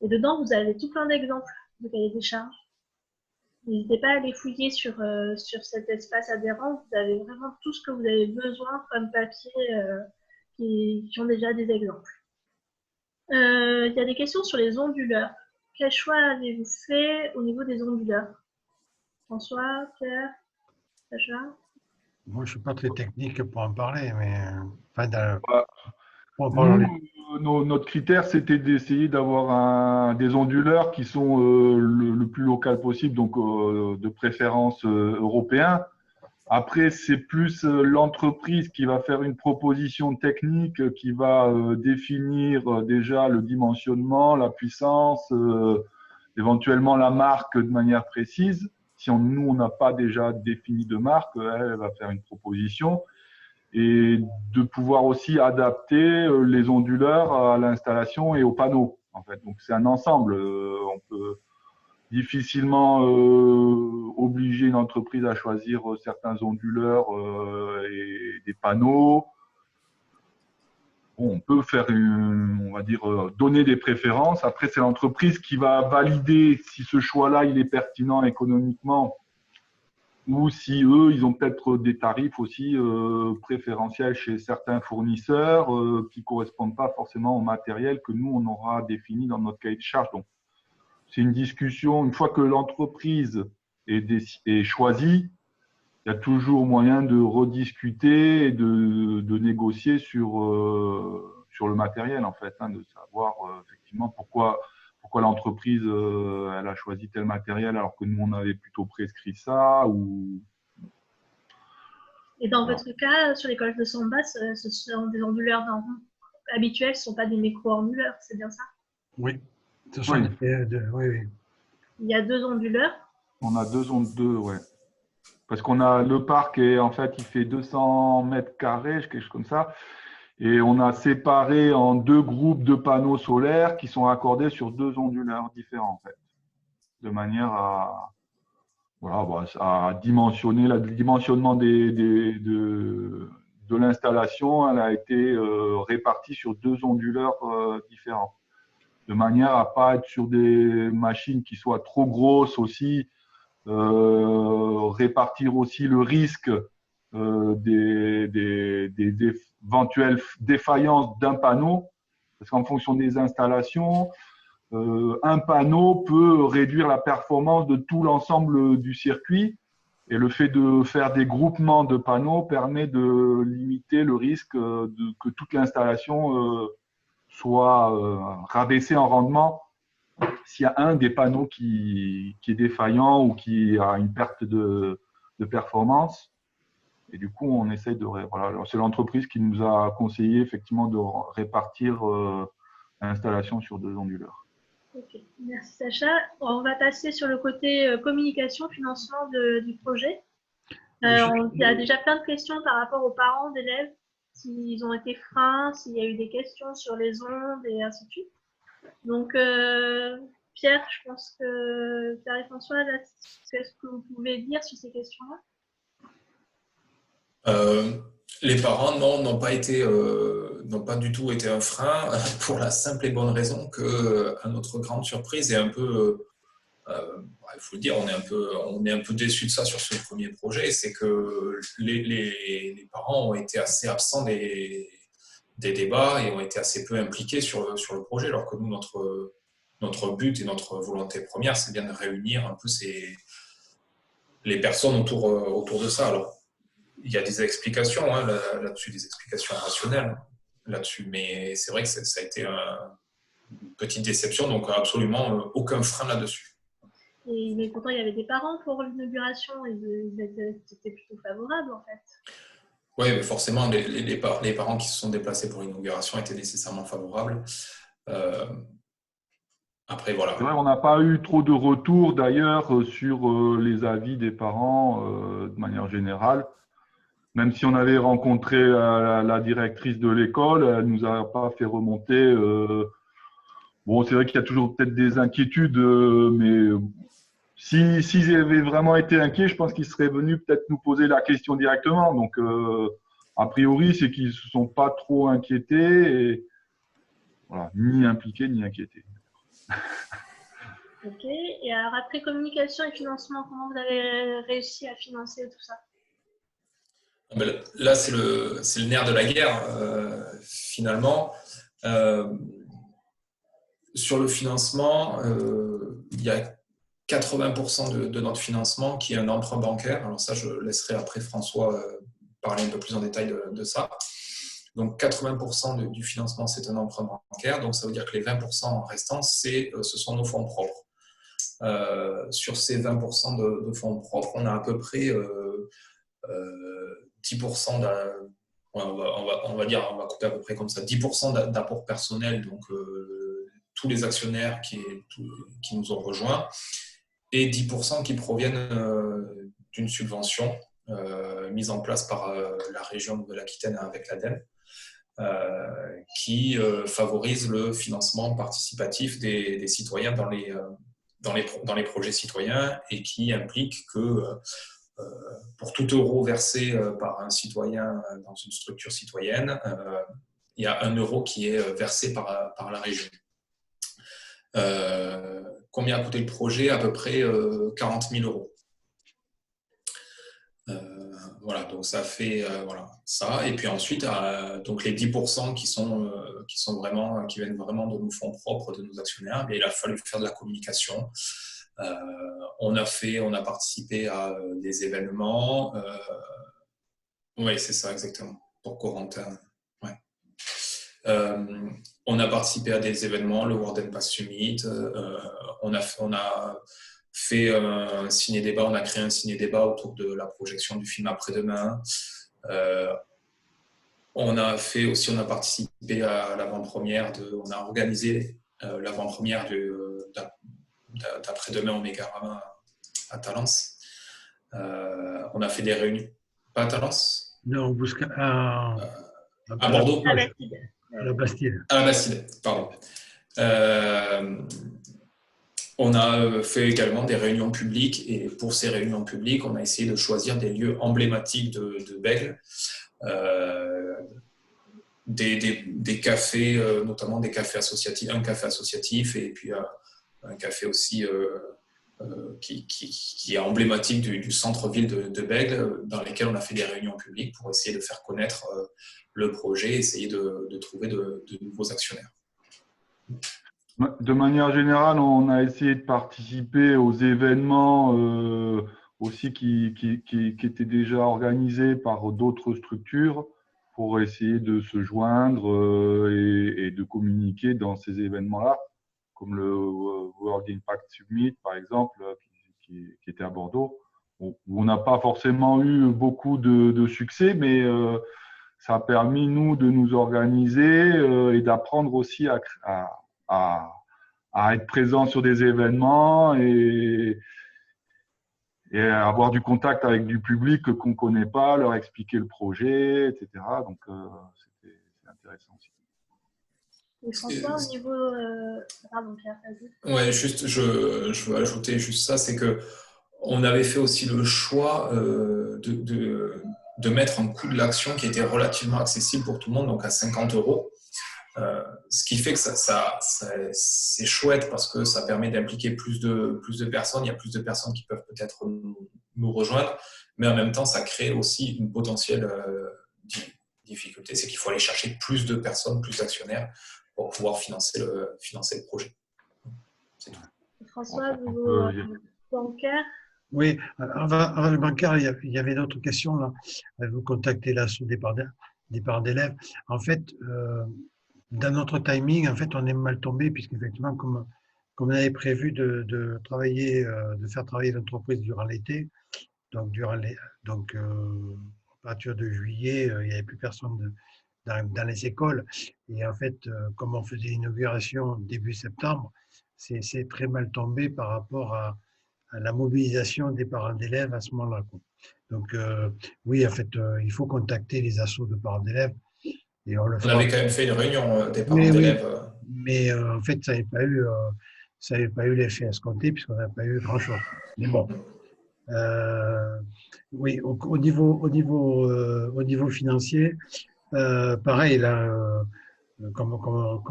Et dedans, vous avez tout plein d'exemples de cahiers des charges. N'hésitez pas à aller fouiller sur cet espace adhérent. Vous avez vraiment tout ce que vous avez besoin comme papier qui ont déjà des exemples. Il y a des questions sur les onduleurs. Quel choix avez-vous fait au niveau des onduleurs? François, Pierre, Sacha? Moi, je ne suis pas très technique pour en parler, mais pour en Nous, parler. notre critère, c'était d'essayer d'avoir des onduleurs qui sont le plus local possible, donc de préférence européen. Après, c'est plus l'entreprise qui va faire une proposition technique, qui va définir déjà le dimensionnement, la puissance, éventuellement la marque de manière précise. Si nous, on n'a pas déjà défini de marque, elle va faire une proposition. Et de pouvoir aussi adapter les onduleurs à l'installation et aux panneaux, en fait. Donc, c'est un ensemble. On peut difficilement obliger une entreprise à choisir certains onduleurs et des panneaux. Bon, on peut faire, on va dire, donner des préférences. Après, c'est l'entreprise qui va valider si ce choix-là, il est pertinent économiquement ou si eux, ils ont peut-être des tarifs aussi préférentiels chez certains fournisseurs qui ne correspondent pas forcément au matériel que nous, on aura défini dans notre cahier de charge. Donc, c'est une discussion. Une fois que l'entreprise est choisie, il y a toujours moyen de rediscuter et de négocier sur le matériel, en fait, de savoir effectivement pourquoi l'entreprise elle a choisi tel matériel alors que nous, on avait plutôt prescrit ça. Et dans votre cas, sur les cols de Samba, ce sont des onduleurs habituels, ce ne sont pas des micro-onduleurs, c'est bien ça? Oui, ce sont oui. Il y a 2 onduleurs. On a 2 ouais. Parce qu'on a le parc et en fait, il fait 200 mètres carrés, quelque chose comme ça. Et on a séparé en 2 groupes de panneaux solaires qui sont accordés sur 2 onduleurs différents, en fait. De manière à dimensionner, le dimensionnement de l'installation, elle a été répartie sur 2 onduleurs différents. De manière à ne pas être sur des machines qui soient trop grosses aussi, répartir aussi le risque des éventuelles défaillances d'un panneau, parce qu'en fonction des installations, un panneau peut réduire la performance de tout l'ensemble du circuit, et le fait de faire des groupements de panneaux permet de limiter le risque que toute l'installation soit rabaissée en rendement s'il y a un des panneaux qui est défaillant ou qui a une perte de performance. Et du coup, on essaye de… Voilà, c'est l'entreprise qui nous a conseillé effectivement de répartir l'installation sur 2 onduleurs. Ok, merci Sacha. On va passer sur le côté communication, financement du projet. Il y a déjà plein de questions par rapport aux parents d'élèves, s'ils ont été freins, s'il y a eu des questions sur les ondes et ainsi de suite. Donc, Pierre, je pense que Pierre et François, qu'est-ce que vous pouvez dire sur ces questions-là? Les parents, non, n'ont pas du tout été un frein pour la simple et bonne raison que, à notre grande surprise et un peu, il faut le dire, on est un peu déçus de ça sur ce premier projet, c'est que les parents ont été assez absents des débats et ont été assez peu impliqués sur le projet, alors que nous, notre but et notre volonté première, c'est bien de réunir un peu les personnes autour de ça. Alors, il y a des explications là-dessus, des explications rationnelles là-dessus, mais c'est vrai que ça a été une petite déception, donc absolument aucun frein là-dessus. Mais pourtant, il y avait des parents pour l'inauguration et ils étaient plutôt favorables en fait. Oui, mais forcément, les parents qui se sont déplacés pour l'inauguration étaient nécessairement favorables. Après, voilà. C'est vrai, on n'a pas eu trop de retours d'ailleurs sur les avis des parents de manière générale. Même si on avait rencontré la directrice de l'école, elle ne nous a pas fait remonter. Bon, c'est vrai qu'il y a toujours peut-être des inquiétudes, mais s'ils avaient vraiment été inquiets, je pense qu'ils seraient venus peut-être nous poser la question directement. Donc, a priori, c'est qu'ils ne se sont pas trop inquiétés, et voilà, ni impliqués ni inquiétés. Ok. Et alors après communication et financement, comment vous avez réussi à financer tout ça? Là, c'est le nerf de la guerre, finalement. Sur le financement, il y a 80% de notre financement qui est un emprunt bancaire. Alors ça, je laisserai après François parler un peu plus en détail de ça. Donc 80% du financement, c'est un emprunt bancaire. Donc ça veut dire que les 20% restants, ce sont nos fonds propres. Sur ces 20% de fonds propres, on a à peu près 10% on va couper à peu près comme ça, 10% d'apport personnel, donc tous les actionnaires qui nous ont rejoints, et 10% qui proviennent d'une subvention mise en place par la région de l'Aquitaine avec l'ADEME, qui favorise le financement participatif des citoyens dans les projets citoyens, et qui implique que pour tout euro versé par un citoyen dans une structure citoyenne, il y a 1 euro qui est versé par la région. Combien a coûté le projet? À peu près 40 000 euros. Voilà, donc ça fait ça. Et puis ensuite, donc les 10% qui viennent vraiment de nos fonds propres, de nos actionnaires, il a fallu faire de la communication. On a participé à des événements. Oui, c'est ça exactement, pour Corentin. Ouais. On a participé à des événements, le World Impact Summit. On a fait un ciné-débat, on a créé un ciné-débat autour de la projection du film Après-demain. On a participé à l'avant-première, on a organisé l'avant-première d'Après-demain Omega à Talence. On a fait des réunions. Pas à Talence? Non, à Bordeaux. À Bastide. À la Bastide. À la Bastide, pardon. On a fait également des réunions publiques, et pour ces réunions publiques, on a essayé de choisir des lieux emblématiques de Bègles, des cafés, notamment des cafés associatifs, un café associatif, et puis un café aussi qui est emblématique du centre-ville de Bègles, dans lesquels on a fait des réunions publiques pour essayer de faire connaître le projet, essayer de trouver de nouveaux actionnaires. De manière générale, on a essayé de participer aux événements aussi qui étaient déjà organisés par d'autres structures pour essayer de se joindre et de communiquer dans ces événements-là, comme le World Impact Summit, par exemple, qui était à Bordeaux, où on n'a pas forcément eu beaucoup de succès, mais ça a permis, nous, de nous organiser et d'apprendre aussi à être présent sur des événements et avoir du contact avec du public qu'on ne connaît pas, leur expliquer le projet, etc. Donc, c'est intéressant aussi. Et François, au niveau… Pardon, Pierre, vas-y. Ouais, juste, je veux ajouter juste ça, c'est qu'on avait fait aussi le choix de mettre un coût de l'action qui était relativement accessible pour tout le monde, donc à 50 euros. Ce qui fait que c'est chouette parce que ça permet d'impliquer plus de personnes. Il y a plus de personnes qui peuvent peut-être nous rejoindre, mais en même temps, ça crée aussi une potentielle difficulté. C'est qu'il faut aller chercher plus de personnes, plus d'actionnaires pour pouvoir financer le projet. C'est tout. François, niveau bancaire? Oui, avant le bancaire, il y avait d'autres questions. Là. Vous contactez là sur des parts d'élèves. En fait, dans notre timing, en fait, on est mal tombé puisqu'effectivement, comme on avait prévu de faire travailler l'entreprise durant l'été, donc à partir de juillet, il n'y avait plus personne dans les écoles. Et en fait, comme on faisait l'inauguration début septembre, c'est très mal tombé par rapport à la mobilisation des parents d'élèves à ce moment-là. Donc, oui, en fait, il faut contacter les assos de parents d'élèves. Et on avait quand même fait une réunion des parents d'élèves. Oui, mais en fait, ça n'avait pas eu l'effet escompté puisqu'on n'a pas eu grand-chose. Mais bon, Oui, au niveau financier, pareil, là, comme on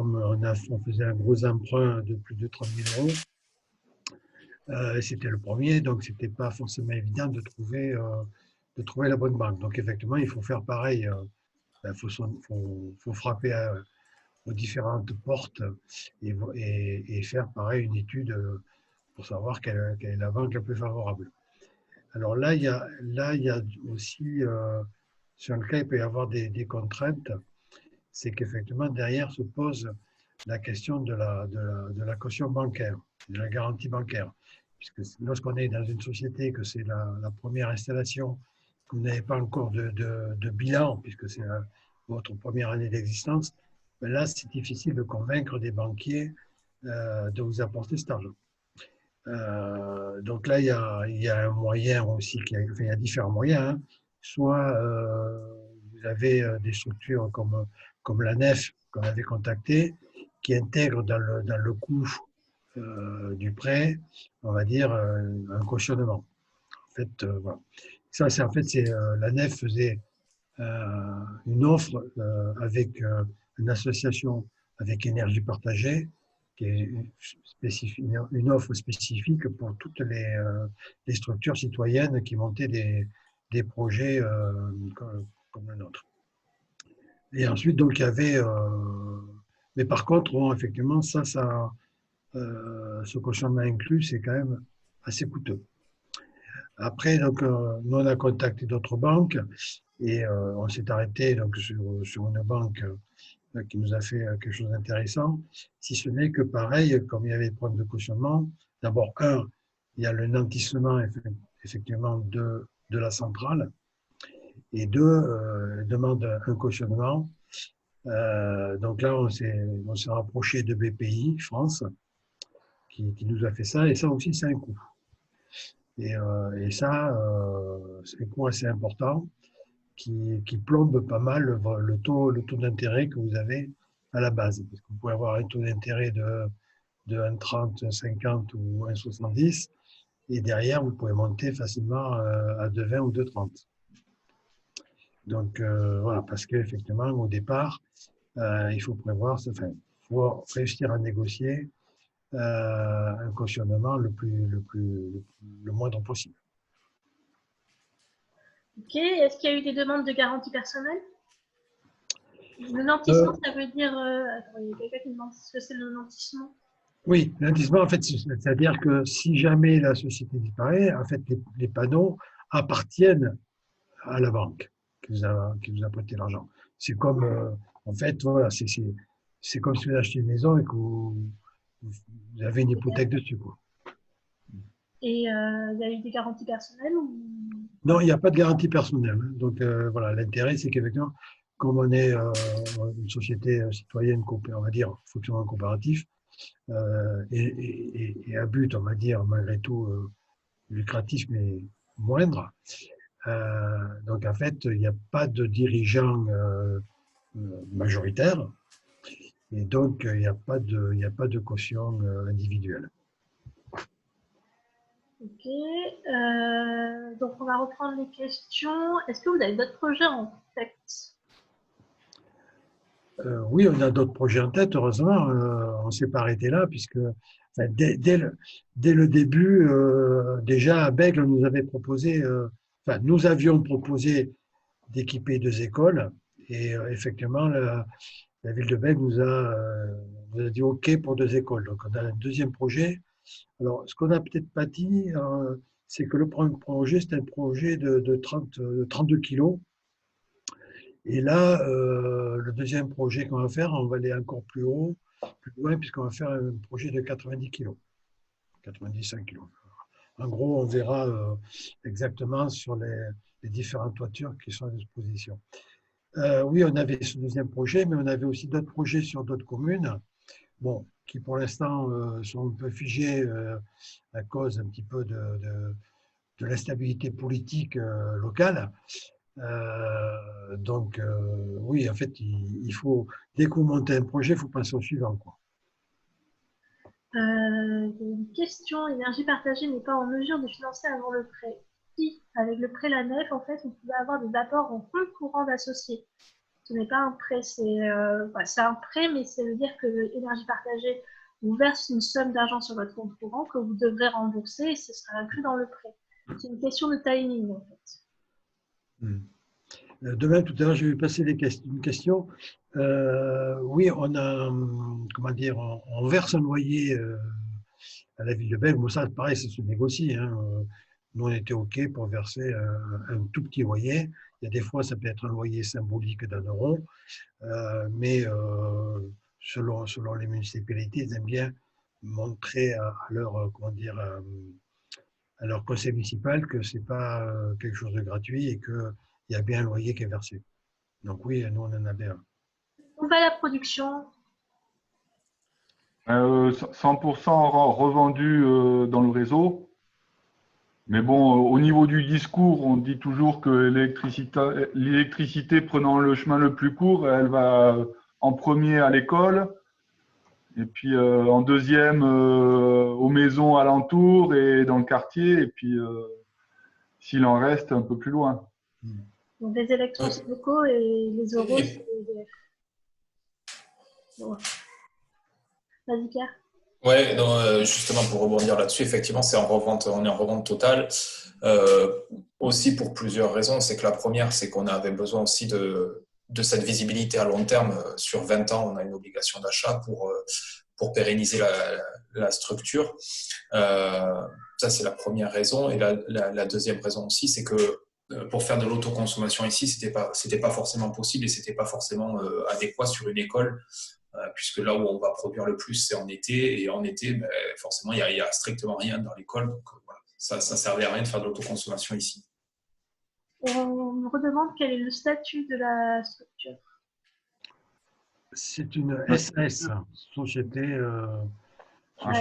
faisait un gros emprunt de plus de 30 000 euros, c'était le premier, donc c'était pas forcément évident de trouver la bonne banque. Donc effectivement, il faut faire pareil. Il faut frapper aux différentes portes et faire pareil une étude pour savoir quelle est la banque la plus favorable. Alors là, il y a aussi, sur le cas, il peut y avoir des contraintes, c'est qu'effectivement, derrière se pose la question de la caution bancaire, de la garantie bancaire. Puisque lorsqu'on est dans une société, que c'est la première installation, que vous n'avez pas encore de bilan, puisque c'est votre première année d'existence, ben là, c'est difficile de convaincre des banquiers de vous apporter cet argent. Donc là, il y a un moyen aussi, enfin, il y a différents moyens. Hein. Soit vous avez des structures comme la Nef qu'on avait contactée, qui intègrent dans le coût du prêt, on va dire, un cautionnement. En fait, voilà. Ça, c'est en fait, la Nef faisait une offre avec une association avec énergie partagée, qui est une offre spécifique pour toutes les structures citoyennes qui montaient des projets comme le nôtre. Et ensuite, donc, il y avait. Mais par contre, bon, effectivement, ce cautionnement inclus, c'est quand même assez coûteux. Après, donc, nous, on a contacté d'autres banques et on s'est arrêté donc, sur une banque qui nous a fait quelque chose d'intéressant, si ce n'est que pareil, comme il y avait des problèmes de cautionnement, d'abord, il y a le nantissement effectivement de la centrale, et deux, demande un cautionnement. Donc là, on s'est rapproché de BPI France, qui nous a fait ça, et ça aussi, c'est un coût. Et ça, c'est un coût assez important qui plombe pas mal le taux d'intérêt que vous avez à la base. Parce que vous pouvez avoir un taux d'intérêt de 1,30, 1,50 ou 1,70 et derrière, vous pouvez monter facilement à 2,20 ou 2,30. Donc voilà, parce qu'effectivement, au départ, il faut prévoir, enfin, il faut réussir à négocier un cautionnement le moindre possible. Ok, est-ce qu'il y a eu des demandes de garantie personnelle? Le nantissement, ça veut dire. Attends, il y a quelqu'un qui demande ce que c'est le nantissement. Oui, nantissement, en fait, c'est-à-dire que si jamais la société disparaît, en fait, les panneaux appartiennent à la banque qui vous a prêté l'argent. C'est comme, en fait, voilà, c'est comme si vous achetez une maison et que vous avez une hypothèque dessus, quoi. Et il y a eu des garanties personnelles ou... Non, il n'y a pas de garantie personnelle. Donc voilà, l'intérêt, c'est qu'effectivement, comme on est une société citoyenne, on va dire, fonctionnement coopératif, et à but, on va dire, malgré tout, lucratif, mais moindre. Donc en fait, il n'y a pas de dirigeant majoritaire, et donc il n'y a pas de caution individuelle. Ok, donc on va reprendre les questions. Est-ce que vous avez d'autres projets en tête? Oui, on a d'autres projets en tête, heureusement. On ne s'est pas arrêté là, puisque enfin, dès le début, déjà à Bègle, on nous avait proposé, enfin, nous avions proposé d'équiper 2 écoles, et effectivement, la ville de Bègle nous a dit OK pour 2 écoles. Donc, on a un deuxième projet. Alors, ce qu'on n'a peut-être pas dit, c'est que le premier projet, c'est un projet de 32 kilos. Et là, le deuxième projet qu'on va faire, on va aller encore plus haut, plus loin, puisqu'on va faire un projet de 90 kilos, 95 kilos. En gros, on verra exactement sur les différentes toitures qui sont à disposition. Oui, on avait ce deuxième projet, mais on avait aussi d'autres projets sur d'autres communes, bon, qui pour l'instant sont un peu figés à cause un petit peu de l'instabilité politique locale. Donc, oui, en fait, il faut, dès que vous montez un projet, il faut passer au suivant, quoi. Il y a une question, l'énergie partagée n'est pas en mesure de financer avant le prêt. avec le prêt La Nef, en fait, vous pouvez avoir des apports en compte courant d'associés. Ce n'est pas un prêt, c'est un prêt, mais ça veut dire que Énergie Partagée vous verse une somme d'argent sur votre compte courant que vous devrez rembourser et ce sera inclus dans le prêt. C'est une question de timing, en fait. Demain, tout à l'heure, je vais passer une question. Oui, on a, comment dire, on verse un loyer à la ville de Bègle. Bon, ça, pareil, ça se négocie. Hein. Nous, on était OK pour verser un tout petit loyer. Il y a des fois, ça peut être un loyer symbolique d'1 €, mais selon les municipalités, ils aiment bien montrer à leur, comment dire, à leur conseil municipal que ce n'est pas quelque chose de gratuit et qu'il y a bien un loyer qui est versé. Donc oui, nous, on en avait un. On va à la production. 100% revendu dans le réseau. Mais bon, au niveau du discours, on dit toujours que l'électricité prenant le chemin le plus court, elle va en premier à l'école, et puis en deuxième aux maisons alentours et dans le quartier, et puis s'il en reste un peu plus loin. Donc les électros locaux et les euros, c'est EDF. Bon. Vas-y, Pierre. Ouais, justement pour rebondir là-dessus, effectivement, on est en revente totale. Aussi pour plusieurs raisons. C'est que la première, c'est qu'on avait besoin aussi de cette visibilité à long terme. Sur 20 ans, on a une obligation d'achat pour pérenniser la structure. Ça, c'est la première raison. Et la deuxième raison aussi, c'est que pour faire de l'autoconsommation ici, c'était pas forcément possible et c'était pas forcément adéquat sur une école. Puisque là où on va produire le plus, c'est en été. Et en été, forcément, il n'y a strictement rien dans l'école. Donc, voilà, ça ne servait à rien de faire de l'autoconsommation ici. On me redemande quel est le statut de la structure. C'est une SAS, société à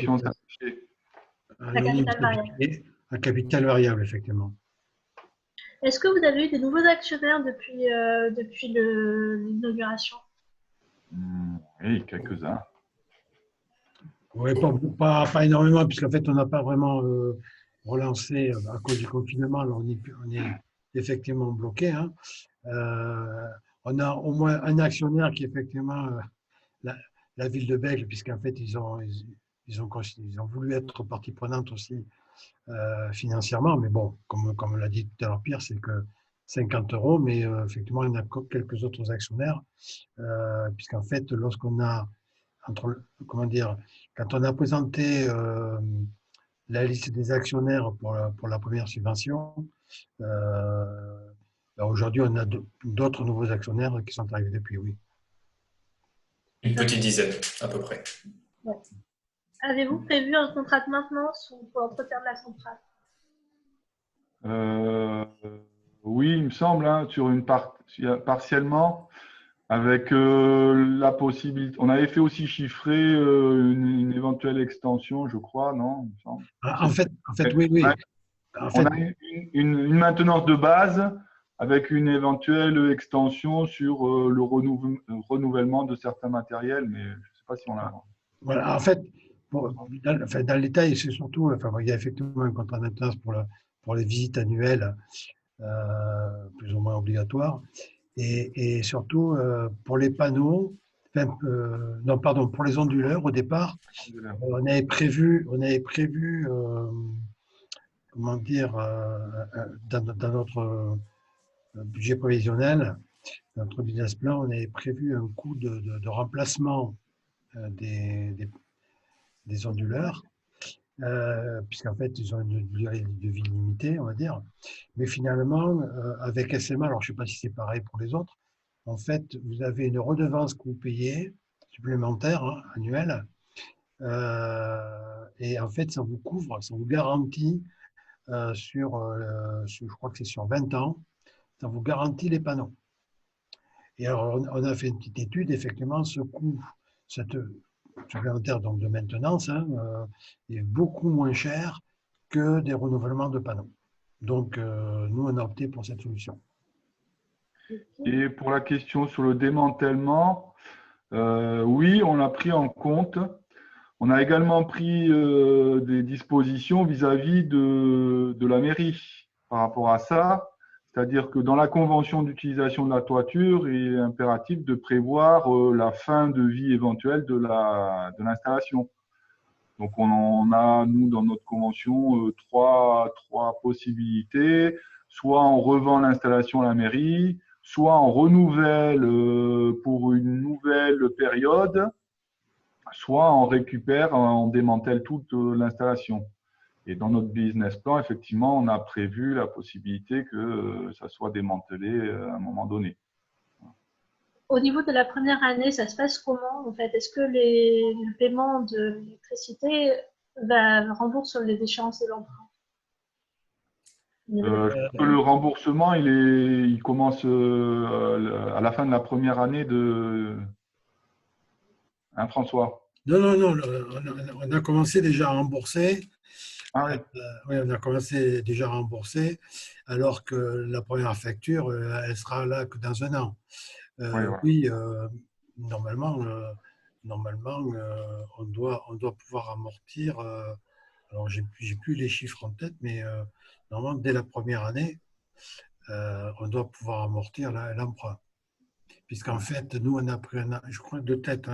capital variable, effectivement. Est-ce que vous avez eu des nouveaux actionnaires depuis l'inauguration? Oui, quelques-uns. Oui, pas énormément, puisqu'en fait, on n'a pas vraiment relancé à cause du confinement. Alors, on est effectivement bloqué. Hein. On a au moins un actionnaire qui est effectivement la ville de Bègle, puisqu'en fait, ils ont voulu être partie prenante aussi financièrement. Mais bon, comme l'a dit tout à l'heure Pierre, c'est que 50 €, mais effectivement, il y en a quelques autres actionnaires, puisqu'en fait, lorsqu'on a, quand on a présenté la liste des actionnaires pour la première subvention, aujourd'hui, on a d'autres nouveaux actionnaires qui sont arrivés depuis, oui. Une petite dizaine, à peu près. Ouais. Avez-vous prévu un contrat de maintenance pour l'entretien de la centrale? Oui, il me semble, hein, sur partiellement, avec la possibilité. On avait fait aussi chiffrer une éventuelle extension, je crois, non, il me semble. En fait, oui. On a une maintenance de base avec une éventuelle extension sur le renouvellement de certains matériels, mais je ne sais pas si on l'a. Voilà, en fait, dans le détail, c'est surtout, il y a effectivement un contrat de maintenance pour les visites annuelles, plus ou moins obligatoires, et surtout pour les panneaux, pour les onduleurs, au départ, on avait prévu comment dire, dans notre budget prévisionnel, dans notre business plan, on avait prévu un coût de remplacement des onduleurs, puisqu'en fait, ils ont une durée de vie limitée, on va dire. Mais finalement, avec SMA, alors je ne sais pas si c'est pareil pour les autres, en fait, vous avez une redevance que vous payez, supplémentaire, hein, annuelle, et en fait, ça vous couvre, ça vous garantit je crois que c'est sur 20 ans, ça vous garantit les panneaux. Et alors, on a fait une petite étude, effectivement, ce coût, cette supplémentaire donc de maintenance, hein, est beaucoup moins cher que des renouvellements de panneaux. Donc, nous, on a opté pour cette solution. Et pour la question sur le démantèlement, oui, on l'a pris en compte. On a également pris des dispositions vis-à-vis de la mairie. par rapport à ça. C'est-à-dire que dans la convention d'utilisation de la toiture, il est impératif de prévoir la fin de vie éventuelle de l'installation. Donc, on a, nous, dans notre convention, trois possibilités. Soit on revend l'installation à la mairie, soit on renouvelle pour une nouvelle période, soit on récupère, on démantèle toute l'installation. Et dans notre business plan, effectivement, on a prévu la possibilité que ça soit démantelé à un moment donné. Au niveau de la première année, ça se passe comment en fait? Est-ce que le paiement de l'électricité rembourse les échéances de l'emprunt? Je pense que le remboursement, il commence à la fin de la première année de… Hein, François? Non, on a commencé déjà à rembourser. Ah oui. Oui, on a commencé déjà à rembourser, alors que la première facture, elle sera là que dans un an. Oui, normalement, on doit pouvoir amortir. Alors, j'ai plus les chiffres en tête, mais normalement, dès la première année, on doit pouvoir amortir l'emprunt. Puisqu'en fait, nous, on a pris, je crois de tête,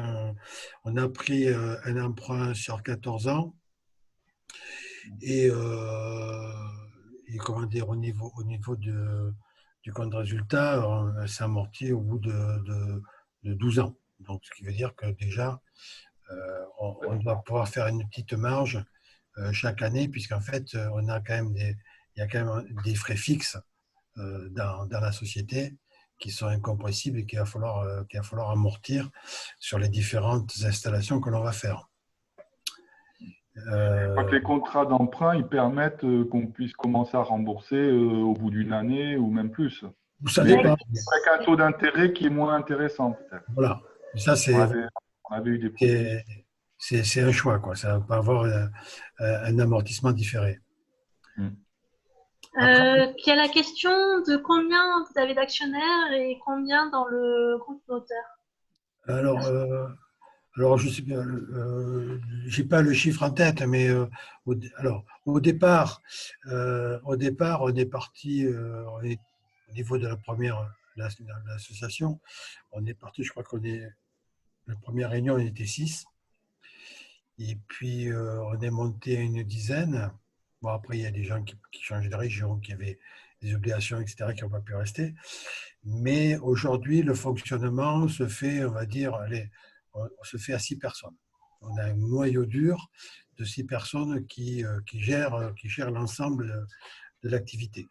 on a pris un emprunt sur 14 ans. Et comment dire, au niveau du compte de résultat, ça amortit au bout de 12 ans. Donc, ce qui veut dire que déjà, on doit pouvoir faire une petite marge chaque année, puisqu'en fait, on a quand même il y a quand même des frais fixes dans la société qui sont incompressibles et qu'il va falloir amortir sur les différentes installations que l'on va faire. Je crois que les contrats d'emprunt, ils permettent qu'on puisse commencer à rembourser au bout d'une année ou même plus. Ça Mais dépend. avec un taux d'intérêt qui est moins intéressant, peut-être. Voilà. Ça, c'est On avait eu des problèmes. c'est un choix, quoi. Ça va pas avoir un amortissement différé. Il y a la question de combien vous avez d'actionnaires et combien dans le groupe moteur. Alors je sais bien, j'ai pas le chiffre en tête, mais au départ, on est parti au niveau de la première l'association, on est parti, je crois la première réunion, on était 6. Et puis, on est monté à une dizaine. Bon, après, il y a des gens qui changent de région, qui avaient des obligations, etc., qui n'ont pas pu rester. Mais aujourd'hui, le fonctionnement se fait, on va dire, on se fait à 6 personnes. On a un noyau dur de 6 personnes qui gèrent l'ensemble de l'activité.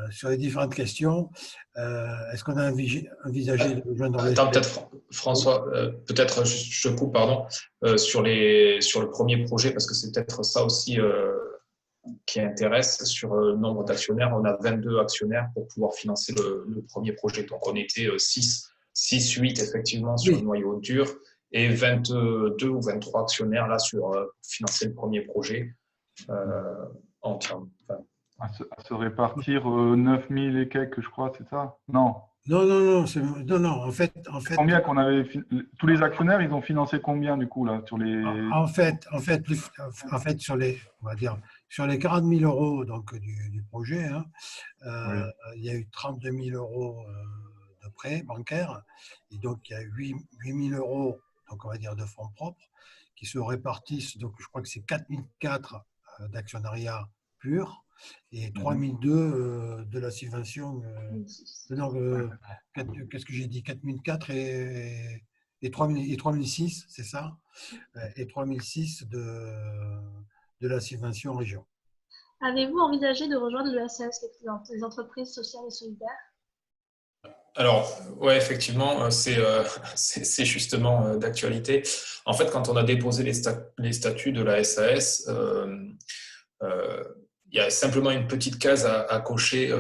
Sur les différentes questions, est-ce qu'on a envisagé de rejoindre le… Attends, peut-être François, peut-être je coupe, pardon, sur le premier projet, parce que c'est peut-être ça aussi qui intéresse. Sur le nombre d'actionnaires, on a 22 actionnaires pour pouvoir financer le premier projet. Donc on était 6, 8 effectivement sur le noyau dur et 22 ou 23 actionnaires là sur financer le premier projet en termes. À se répartir 9000 et quelques, je crois, c'est ça? Non. Non. En fait, combien qu'on avait tous les actionnaires, ils ont financé combien du coup là sur les… En fait, sur les, on va dire, sur les 40 000 euros donc du projet, hein, il y a eu 32 000 euros de prêts bancaires et donc il y a 8 000 euros donc on va dire de fonds propres qui se répartissent. Donc je crois que c'est 4 004 d'actionnariat pur et 3 002 de la subvention. Qu'est-ce que j'ai dit? 4 004 et 3006, c'est ça? Et 3006 de la subvention région. Avez-vous envisagé de rejoindre l'ESS, les entreprises sociales et solidaires? Alors, ouais, effectivement, c'est justement d'actualité. En fait, quand on a déposé les statuts de la SAS, il y a simplement une petite case à cocher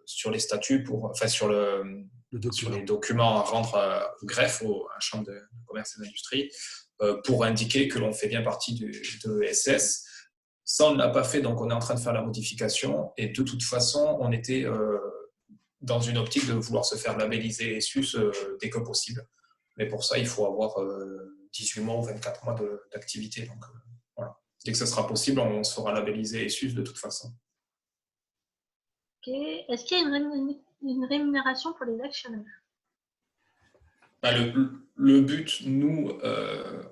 sur les statuts, sur les documents à rendre au greffe, à la Chambre de commerce et d'industrie, pour indiquer que l'on fait bien partie de SS. Ça, on ne l'a pas fait, donc on est en train de faire la modification. Et de toute façon, on était dans une optique de vouloir se faire labelliser ESUS dès que possible. Mais pour ça, il faut avoir 18 mois ou 24 mois d'activité. Donc voilà. Dès que ce sera possible, on se fera labelliser ESUS de toute façon. Est-ce qu'il y a une rémunération pour les actionnaires? Bah, le but, nous,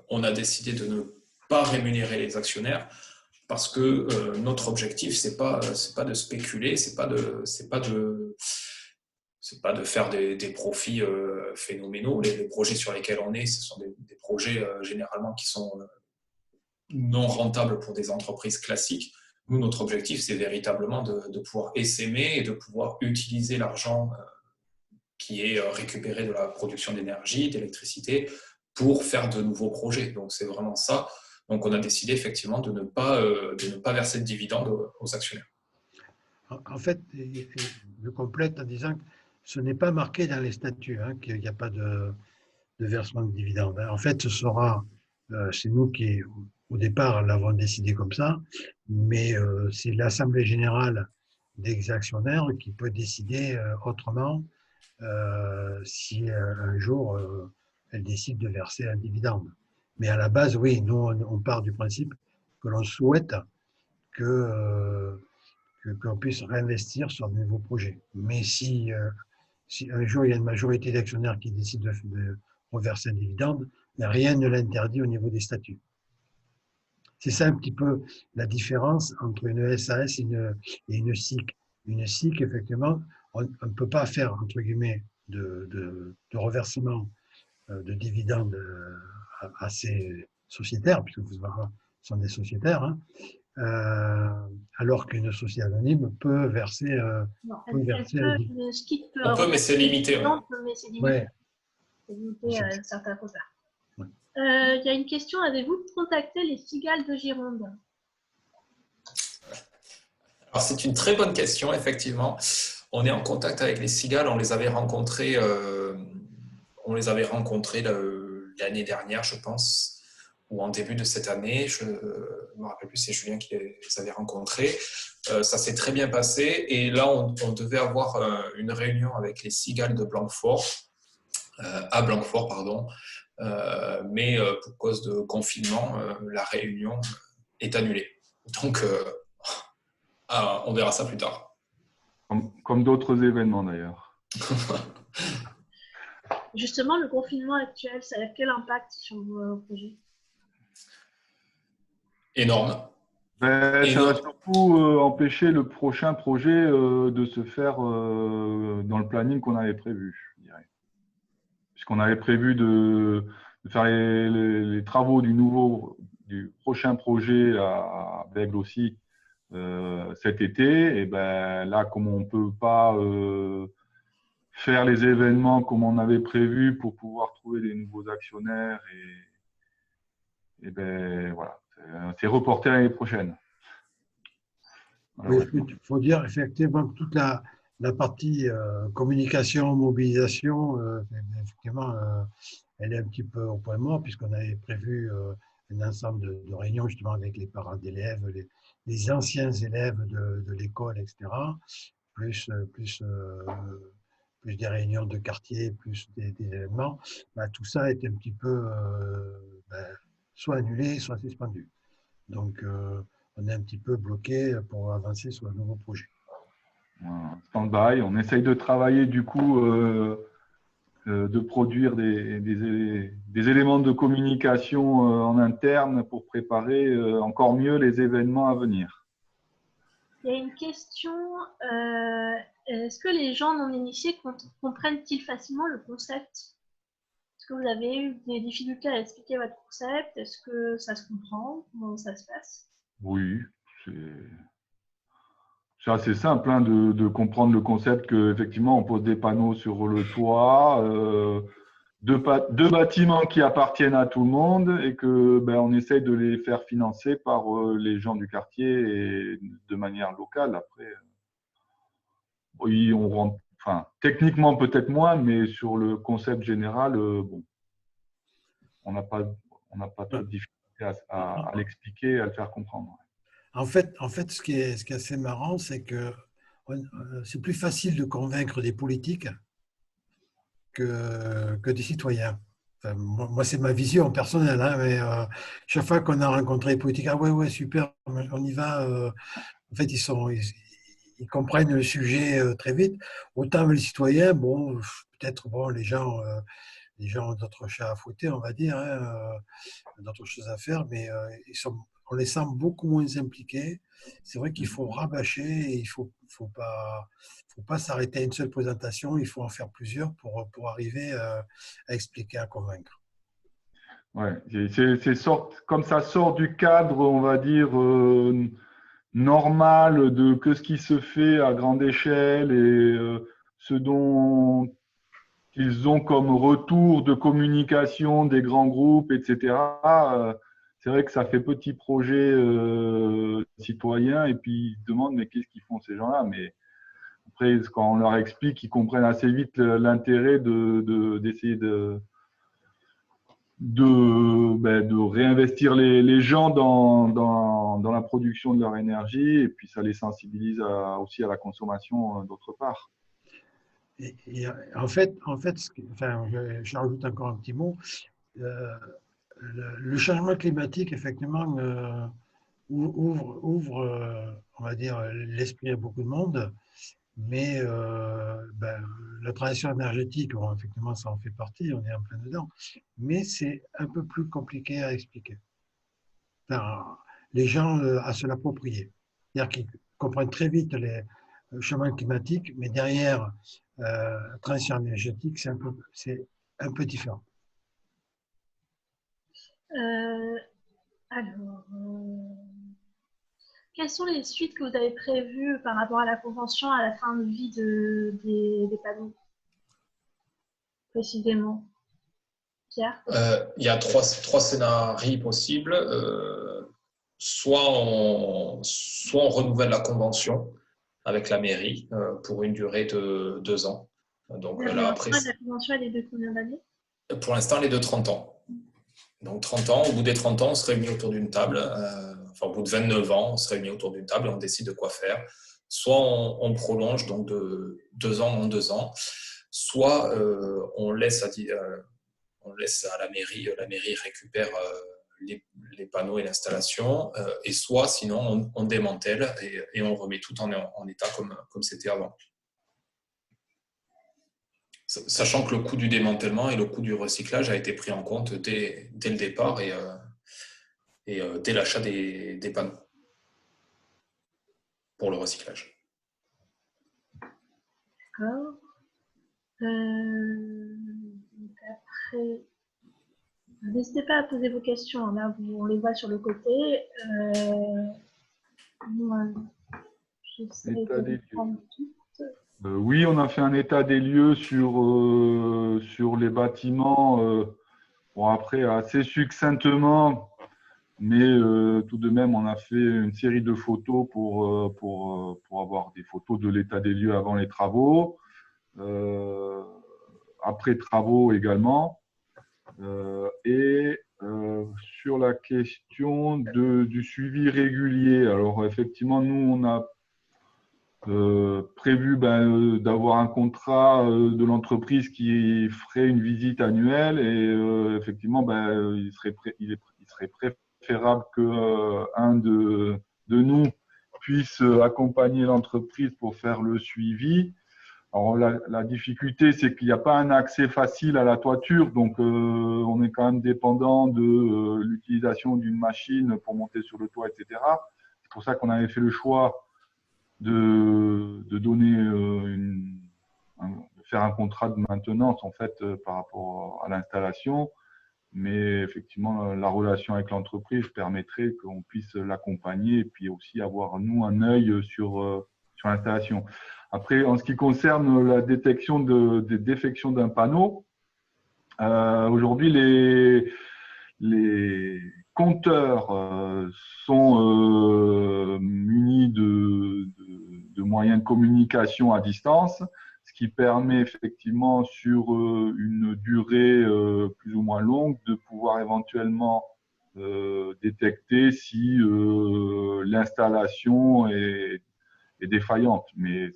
on a décidé de ne pas rémunérer les actionnaires parce que notre objectif, c'est pas de spéculer, c'est pas de faire des profits phénoménaux. Les projets sur lesquels on est, ce sont des projets généralement qui sont non rentables pour des entreprises classiques. Nous, notre objectif, c'est véritablement de pouvoir essaimer et de pouvoir utiliser l'argent qui est récupéré de la production d'énergie, d'électricité, pour faire de nouveaux projets. Donc, c'est vraiment ça. Donc, on a décidé effectivement de ne pas verser de dividendes aux actionnaires. En fait, je complète en disant que ce n'est pas marqué dans les statuts, hein, qu'il n'y a pas de versement de dividendes. En fait, ce sera, c'est nous qui, au départ, l'avons décidé comme ça, mais c'est l'Assemblée générale des actionnaires qui peut décider autrement si un jour elle décide de verser un dividende. Mais à la base, oui, nous, on part du principe que l'on souhaite qu'on puisse réinvestir sur de nouveaux projets. Mais si un jour il y a une majorité d'actionnaires qui décident de reverser un dividende, rien ne l'interdit au niveau des statuts. C'est ça un petit peu la différence entre une SAS et une SIC. Une SIC, effectivement, on ne peut pas faire, entre guillemets, de reversement de dividendes à ces sociétaires, puisque ce sont des sociétaires, hein, alors qu'une société anonyme peut verser. Non, on peut, mais c'est limité. Mais c'est limité. Ouais. C'est limité à certains quotas. Il y a une question, avez-vous contacté les cigales de Gironde? Alors, c'est une très bonne question, effectivement. On est en contact avec les cigales, on les avait rencontrés l'année dernière, je pense, ou en début de cette année. Je ne me rappelle plus, c'est Julien qui les avait rencontrés. Ça s'est très bien passé. Et là, on devait avoir une réunion avec les cigales de Blanquefort, à Blanquefort, pardon. Mais pour cause de confinement, la réunion est annulée. Donc, on verra ça plus tard. Comme d'autres événements d'ailleurs. Justement, le confinement actuel, ça a quel impact sur vos projets? Énorme. Ça va surtout empêcher le prochain projet de se faire dans le planning qu'on avait prévu, je dirais. Puisqu'on avait prévu de faire les travaux du prochain projet à Bègles aussi cet été. Et ben là, comme on ne peut pas faire les événements comme on avait prévu pour pouvoir trouver des nouveaux actionnaires, et ben voilà, c'est reporté à l'année prochaine. Oui, il faut dire effectivement que toute la partie communication, mobilisation, effectivement, elle est un petit peu au point mort, puisqu'on avait prévu un ensemble de réunions justement avec les parents d'élèves, les anciens élèves de l'école, etc., plus des réunions de quartier, plus des événements. Tout ça est un petit peu soit annulé, soit suspendu. Donc, on est un petit peu bloqué pour avancer sur un nouveau projet. Stand-by. On essaye de travailler du coup, de produire des éléments de communication en interne pour préparer encore mieux les événements à venir. Il y a une question, est-ce que les gens non initiés comprennent-ils facilement le concept? Est-ce que vous avez eu des difficultés à expliquer votre concept? Est-ce que ça se comprend? Comment ça se passe? Oui, c'est assez simple hein, de comprendre le concept qu'effectivement on pose des panneaux sur le toit, deux bâtiments qui appartiennent à tout le monde et que on essaye de les faire financer par les gens du quartier et de manière locale. Après, oui, on rentre, enfin techniquement peut-être moins, mais sur le concept général, bon, on n'a pas trop de difficulté à l'expliquer, à le faire comprendre. En fait, ce qui est assez marrant, c'est que c'est plus facile de convaincre des politiques que des citoyens. Enfin, moi, c'est ma vision personnelle, hein, mais chaque fois qu'on a rencontré les politiques, ah ouais, super, on y va. En fait, ils comprennent le sujet très vite. Autant les citoyens, bon, peut-être bon, les gens ont d'autres chats à fouetter, on va dire, hein, d'autres choses à faire, mais on les sent beaucoup moins impliqués. C'est vrai qu'il faut rabâcher et il faut pas s'arrêter à une seule présentation, il faut en faire plusieurs pour arriver à expliquer, à convaincre. Ouais, comme ça sort du cadre, on va dire, normal de que ce qui se fait à grande échelle et ce dont ils ont comme retour de communication des grands groupes, etc. C'est vrai que ça fait petit projet citoyen et puis ils se demandent mais qu'est-ce qu'ils font ces gens-là? Mais après, quand on leur explique, ils comprennent assez vite l'intérêt d'essayer de réinvestir les gens dans la production de leur énergie et puis ça les sensibilise aussi à la consommation d'autre part. Et en fait, enfin, j'en rajoute encore un petit mot. Le changement climatique, effectivement, ouvre on va dire, l'esprit à beaucoup de monde, mais la transition énergétique, bon, effectivement, ça en fait partie, on est en plein dedans, mais c'est un peu plus compliqué à expliquer. Enfin, les gens à se l'approprier. C'est-à-dire qu'ils comprennent très vite les changements climatiques, mais derrière, la transition énergétique, c'est un peu différent. Alors, quelles sont les suites que vous avez prévues par rapport à la convention à la fin de vie des panneaux, précisément? Pierre? Il y a trois scénarios possibles. Soit on renouvelle la convention avec la mairie pour une durée de 2 ans. Donc, là, après, la convention, elle est de combien d'années? Pour l'instant, elle est de 30 ans. Donc 30 ans, au bout des 30 ans, on se réunit autour d'une table. Au bout de 29 ans, on se réunit autour d'une table et on décide de quoi faire. Soit on prolonge donc de 2 ans en 2 ans, soit on laisse à la mairie récupère les panneaux et l'installation, et soit sinon on démantèle et on remet tout en état comme c'était avant. Sachant que le coût du démantèlement et le coût du recyclage a été pris en compte dès le départ et dès l'achat des panneaux pour le recyclage. D'accord. Après, n'hésitez pas à poser vos questions. Là, on les voit sur le côté. J'essaie de prendre toutes. Oui, on a fait un état des lieux sur les bâtiments. Bon, après, assez succinctement, mais tout de même, on a fait une série de photos pour avoir des photos de l'état des lieux avant les travaux, après travaux également. Sur la question du suivi régulier, alors effectivement, nous, on a prévu d'avoir un contrat de l'entreprise qui ferait une visite annuelle et effectivement il serait préférable que un de nous puisse accompagner l'entreprise pour faire le suivi. Alors la difficulté, c'est qu'il n'y a pas un accès facile à la toiture, donc on est quand même dépendant de l'utilisation d'une machine pour monter sur le toit, etc. C'est pour ça qu'on avait fait le choix de donner de faire un contrat de maintenance en fait par rapport à l'installation, mais effectivement la relation avec l'entreprise permettrait qu'on puisse l'accompagner et puis aussi avoir nous un œil sur l'installation. Après, en ce qui concerne la détection des défections d'un panneau, aujourd'hui les compteurs sont munis de moyens de communication à distance, ce qui permet effectivement sur une durée plus ou moins longue de pouvoir éventuellement détecter si l'installation est défaillante. Mais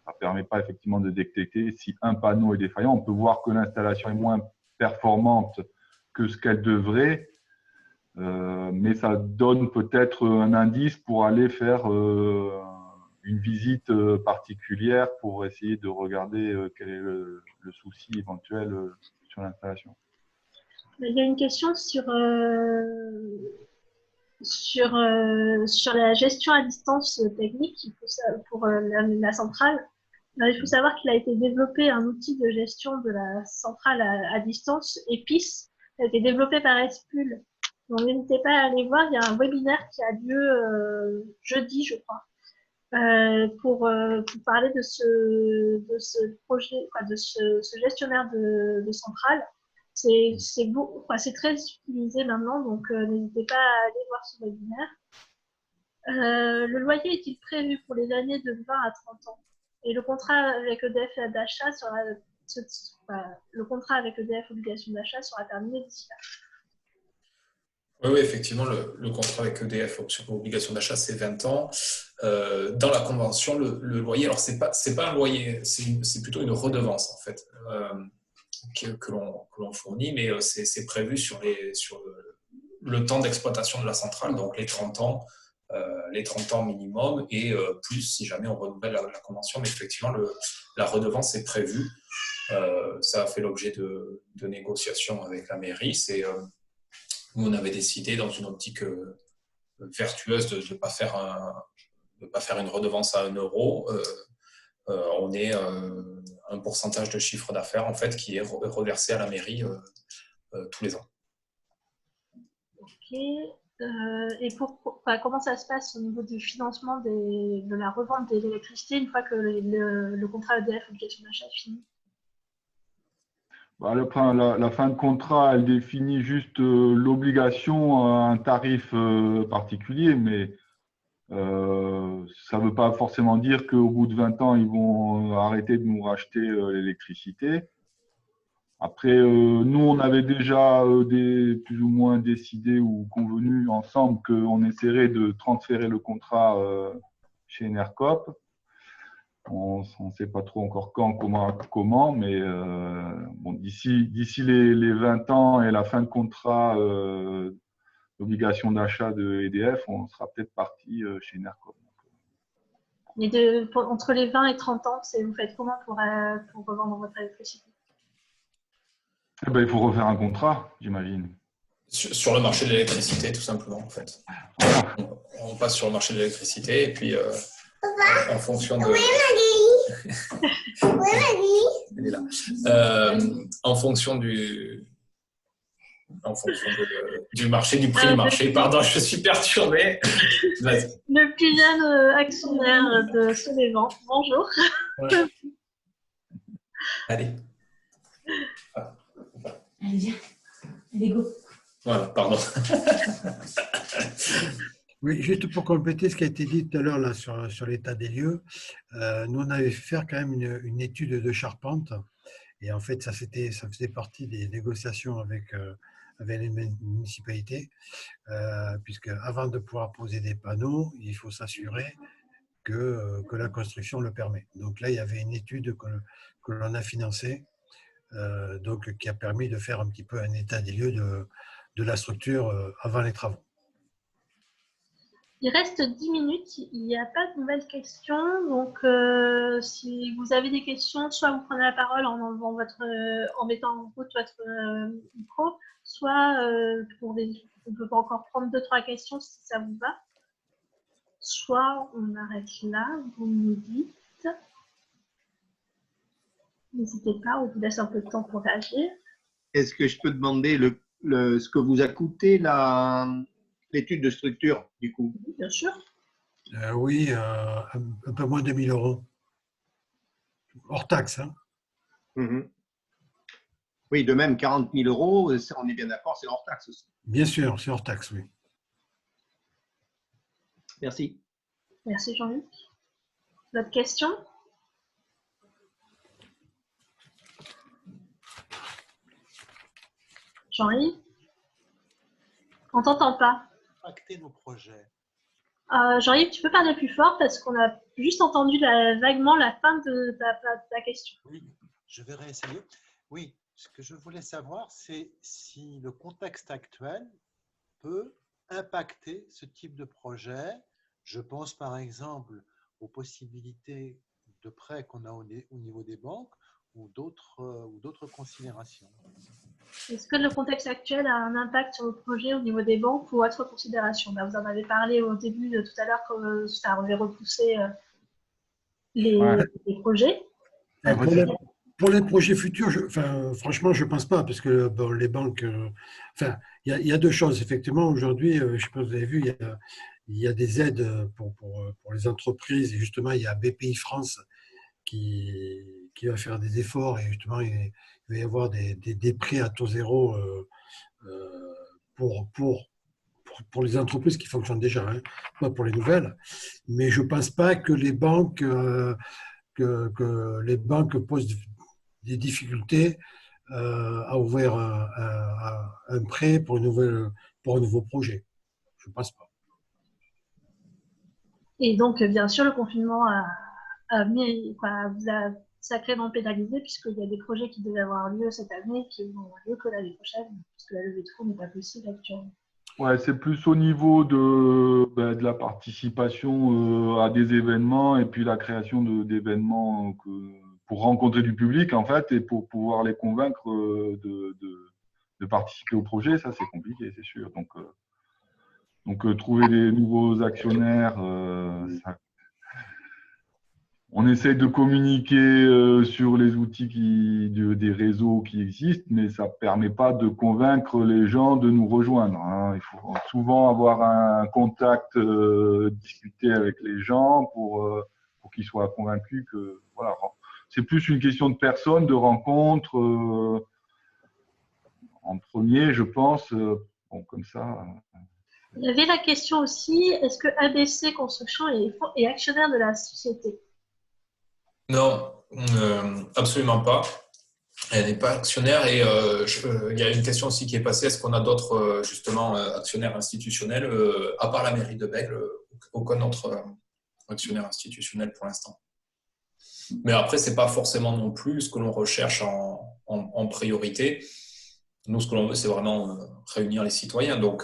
ça ne permet pas effectivement de détecter si un panneau est défaillant. On peut voir que l'installation est moins performante que ce qu'elle devrait, mais ça donne peut-être un indice pour aller faire une visite particulière pour essayer de regarder quel est le souci éventuel sur l'installation. Il y a une question sur la gestion à distance technique pour la centrale. Il faut savoir qu'il a été développé un outil de gestion de la centrale à distance, EPIS, qui a été développé par SPUL. Donc n'hésitez pas à aller voir, il y a un webinaire qui a lieu jeudi, je crois, pour parler de ce projet, de ce gestionnaire de centrale. C'est très utilisé maintenant, donc n'hésitez pas à aller voir ce webinaire. Le loyer est-il prévu pour les années de 20 à 30 ans? Et le contrat avec EDF d'achat sera, le contrat avec EDF obligation d'achat sera terminé d'ici là. Oui, effectivement, le contrat avec EDF obligation d'achat, c'est 20 ans. Dans la convention, le loyer, alors c'est pas un loyer, c'est plutôt une redevance en fait que l'on fournit, mais c'est prévu sur le temps d'exploitation de la centrale, donc les 30 ans minimum, et plus si jamais on renouvelle la convention. Mais effectivement, la redevance est prévue. Ça a fait l'objet de négociations avec la mairie. Nous, on avait décidé, dans une optique vertueuse, de ne pas faire une redevance à 1 euro. On est un pourcentage de chiffre d'affaires en fait qui est reversé à la mairie tous les ans. Ok. Et comment ça se passe au niveau du financement de la revente de l'électricité une fois que le contrat EDF obligation d'achat est fini? La fin de contrat, elle définit juste l'obligation à un tarif particulier, mais ça ne veut pas forcément dire qu'au bout de 20 ans, ils vont arrêter de nous racheter l'électricité. Après, nous, on avait déjà plus ou moins décidé ou convenu ensemble qu'on essaierait de transférer le contrat chez Enercop. On ne sait pas trop encore quand, comment, mais bon, d'ici les 20 ans et la fin de contrat d'obligation d'achat de EDF, on sera peut-être parti chez Enercop. Et entre les 20 et 30 ans, vous faites comment pour revendre votre électricité? Eh ben, il faut refaire un contrat, j'imagine. Sur le marché de l'électricité, tout simplement, en fait. Voilà. On passe sur le marché de l'électricité et puis en fonction de… Elle est là. En fonction du marché, du prix du marché. Pardon, je suis perturbé. Le plus jeune actionnaire de Solévent. Bonjour. Allez. Allez, viens. Allez, go. Voilà, pardon. Oui, juste pour compléter ce qui a été dit tout à l'heure là, sur l'état des lieux, nous on avait fait faire quand même une étude de charpente et en fait ça faisait partie des négociations avec les municipalités, puisque avant de pouvoir poser des panneaux, il faut s'assurer que la construction le permet. Donc là il y avait une étude que l'on a financée, donc qui a permis de faire un petit peu un état des lieux de la structure avant les travaux. Il reste 10 minutes, il n'y a pas de nouvelles questions, donc si vous avez des questions, soit vous prenez la parole en mettant en route votre micro, soit on peut encore prendre 2-3 questions si ça vous va, soit on arrête là, vous nous dites. N'hésitez pas, on vous laisse un peu de temps pour réagir. Est-ce que je peux demander ce que vous a coûté l'étude de structure, du coup? Bien sûr. Oui, un peu moins de 1 000 €. Hors taxe. Hein. Mm-hmm. Oui, de même, 40 000 €, on est bien d'accord, c'est hors taxe aussi. Bien sûr, c'est hors taxe, oui. Merci. Merci Jean-Luc. D'autres questions? Jean-Yves? On t'entend pas. Impacter nos projets. Jean-Yves, tu peux parler plus fort parce qu'on a juste entendu vaguement la fin de ta question. Oui, je vais réessayer. Oui, ce que je voulais savoir, c'est si le contexte actuel peut impacter ce type de projet. Je pense par exemple aux possibilités de prêts qu'on a au niveau des banques ou d'autres considérations? Est-ce que le contexte actuel a un impact sur le projet au niveau des banques ou autres considérations? Vous en avez parlé au début de tout à l'heure que ça avait repoussé Ouais. les projets. Pour les projets futurs, franchement, je ne pense pas, parce que bon, les banques. Il y a deux choses. Effectivement, aujourd'hui, je ne sais pas si vous avez vu, il y a des aides pour les entreprises. Et justement, il y a BPI France qui va faire des efforts. Et justement, il va y avoir des prêts à taux zéro euh, pour, pour, pour les entreprises qui fonctionnent déjà, hein, pas pour les nouvelles. Mais je ne pense pas que les banques. Que les banques posent des difficultés à ouvrir un prêt pour un nouveau projet. Je ne pense pas. Et donc, bien sûr, le confinement vous a sacrément pénalisé puisqu'il y a des projets qui devaient avoir lieu cette année qui n'auront lieu que l'année prochaine, puisque la levée de fonds n'est pas possible actuellement. Ouais, c'est plus au niveau de la participation à des événements et puis la création d'événements pour rencontrer du public, en fait, et pour pouvoir les convaincre de participer au projet. Ça, c'est compliqué, c'est sûr. Donc, trouver des nouveaux actionnaires, on essaye de communiquer sur les outils des réseaux qui existent, mais ça ne permet pas de convaincre les gens de nous rejoindre, hein. Il faut souvent avoir un contact, discuter avec les gens pour qu'ils soient convaincus que voilà. C'est plus une question de personnes, de rencontres en premier, je pense. Bon, comme ça. Il y avait la question aussi, est-ce que ABC Construction est actionnaire de la société? Non, absolument pas. Elle n'est pas actionnaire et il y a une question aussi qui est passée, est-ce qu'on a d'autres justement actionnaires institutionnels à part la mairie de Bègles, aucun autre actionnaire institutionnel pour l'instant. Mais après, ce n'est pas forcément non plus ce que l'on recherche en priorité. Nous, ce que l'on veut, c'est vraiment réunir les citoyens. Donc,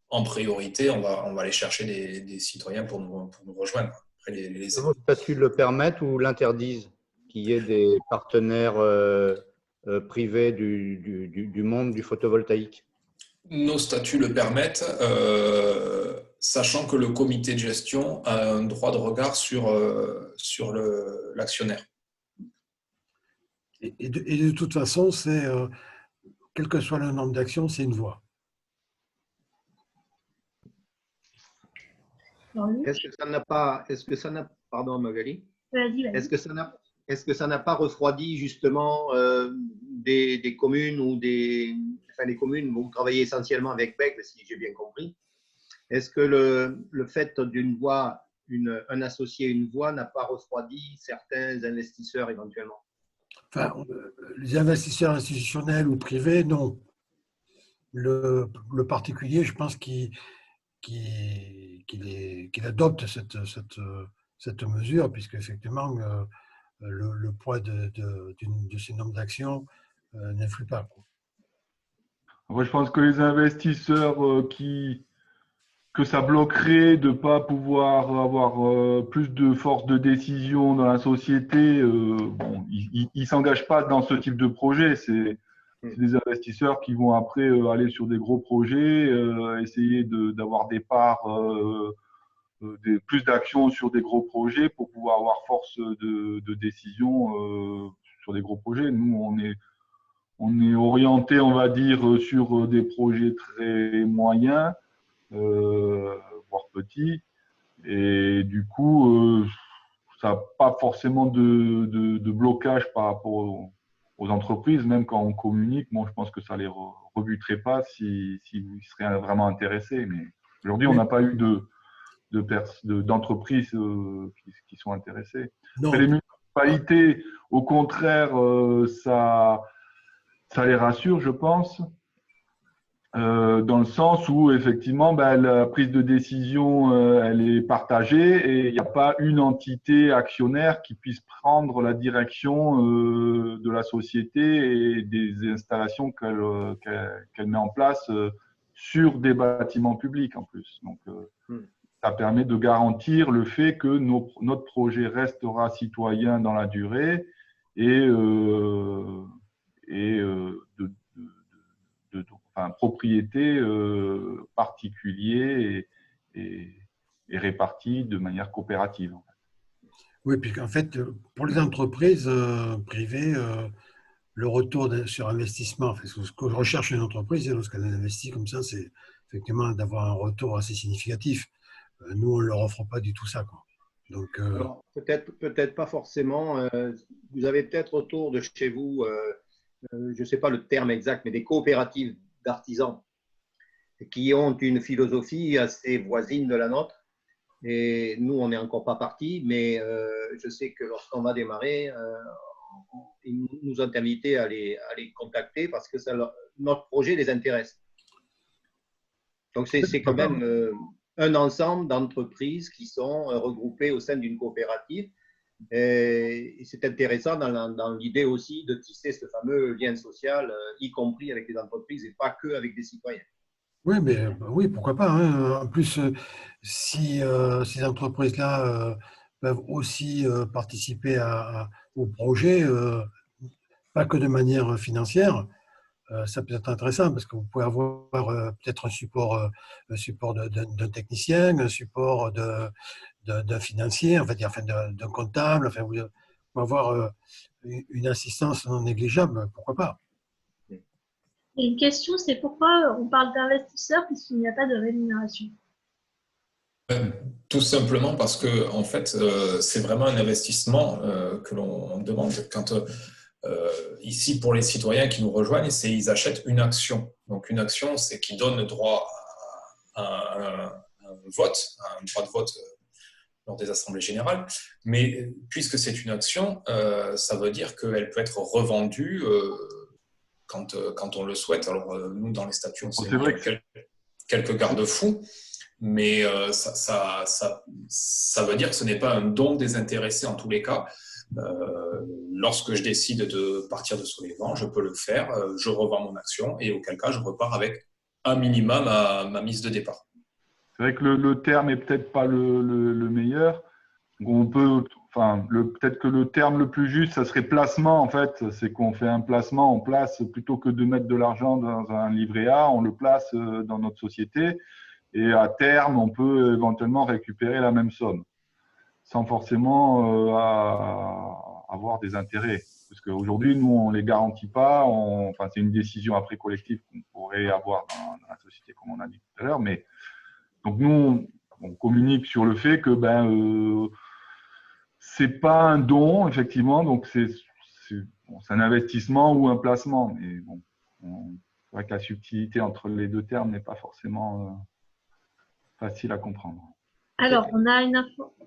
en priorité, on va aller chercher des citoyens pour nous rejoindre. Après, Vos statuts le permettent ou l'interdisent, qu'il y ait des partenaires privés du monde du photovoltaïque? Nos statuts le permettent, sachant que le comité de gestion a un droit de regard sur l'actionnaire. Et de toute façon, quel que soit le nombre d'actions, c'est une voix. Pardon Magali, Vas-y. est-ce que ça n'a pas refroidi justement des communes ou les communes, vous travaillez essentiellement avec Bègles, si j'ai bien compris. Est-ce que le fait d'une voix, un associé, une voix n'a pas refroidi certains investisseurs éventuellement? Enfin, les investisseurs institutionnels ou privés, non. Le particulier, je pense qu'il adopte cette mesure, puisque effectivement, le poids de ces nombres d'actions n'influe pas. Après, je pense que les investisseurs que ça bloquerait de ne pas pouvoir avoir plus de force de décision dans la société, bon, ils ne s'engagent pas dans ce type de projet. C'est des investisseurs qui vont après aller sur des gros projets, essayer d'avoir des parts, plus d'actions sur des gros projets pour pouvoir avoir force de décision sur des gros projets. Nous, on est orienté, on va dire, sur des projets très moyens, voire petits. Et du coup, ça n'a pas forcément de blocage par rapport aux entreprises, même quand on communique. Moi, je pense que ça ne les rebuterait pas s'ils seraient vraiment intéressés. Mais aujourd'hui, on n'a pas eu d'entreprises qui sont intéressées. Les municipalités, au contraire, ça les rassure, je pense, dans le sens où effectivement la prise de décision elle est partagée et il n'y a pas une entité actionnaire qui puisse prendre la direction de la société et des installations qu'elle met en place sur des bâtiments publics en plus. Donc ça permet de garantir le fait que notre projet restera citoyen dans la durée et enfin, propriété particulier et répartie de manière coopérative. Oui, puis en fait, pour les entreprises privées, le retour sur investissement, enfin, ce que recherche une entreprise, lorsqu'elle investit comme ça, c'est effectivement d'avoir un retour assez significatif. Nous, on ne leur offre pas du tout ça, quoi. Donc, Alors, peut-être pas forcément. Vous avez peut-être autour de chez vous, je ne sais pas le terme exact, mais des coopératives d'artisans qui ont une philosophie assez voisine de la nôtre. Et nous, on n'est encore pas partis, mais je sais que lorsqu'on va démarrer, ils nous ont invités à les contacter parce que notre projet les intéresse. Donc, c'est quand même un ensemble d'entreprises qui sont regroupées au sein d'une coopérative. Et c'est intéressant dans l'idée aussi de tisser ce fameux lien social, y compris avec les entreprises et pas que avec des citoyens. oui, mais oui, pourquoi pas, hein. En plus, si ces entreprises-là peuvent aussi participer au projet, pas que de manière financière, ça peut être intéressant parce que vous pouvez avoir peut-être un support d'un technicien, un support d'un financier, on va dire, enfin, d'un comptable. Enfin, vous pouvez avoir une assistance non négligeable, pourquoi pas. Et une question, c'est pourquoi on parle d'investisseurs puisqu'il n'y a pas de rémunération? Tout simplement parce que en fait, c'est vraiment un investissement que l'on demande. Quand ici, pour les citoyens qui nous rejoignent, ils achètent une action. Donc une action, c'est qui donne droit à un vote, à un droit de vote lors des assemblées générales. Mais puisque c'est une action, ça veut dire qu'elle peut être revendue quand on le souhaite. Alors nous, dans les statuts, on s'est mis quelques garde-fous. Mais ça veut dire que ce n'est pas un don désintéressé en tous les cas. Lorsque je décide de partir de Solévent, je peux le faire, je revends mon action et auquel cas je repars avec un minimum ma mise de départ. C'est vrai que le terme est peut-être pas le meilleur. On peut, enfin, peut-être que le terme le plus juste, ça serait placement en fait. C'est qu'on fait un placement, on place plutôt que de mettre de l'argent dans un livret A, on le place dans notre société. Et à terme, on peut éventuellement récupérer la même somme, sans forcément avoir des intérêts. Parce qu'aujourd'hui, nous, on ne les garantit pas. Enfin, c'est une décision après collective qu'on pourrait avoir dans la société, comme on a dit tout à l'heure. Mais donc, nous, on communique sur le fait que c'est pas un don, effectivement. Donc, c'est un investissement ou un placement. Mais bon, c'est vrai que la subtilité entre les deux termes n'est pas forcément facile à comprendre. Alors, on a une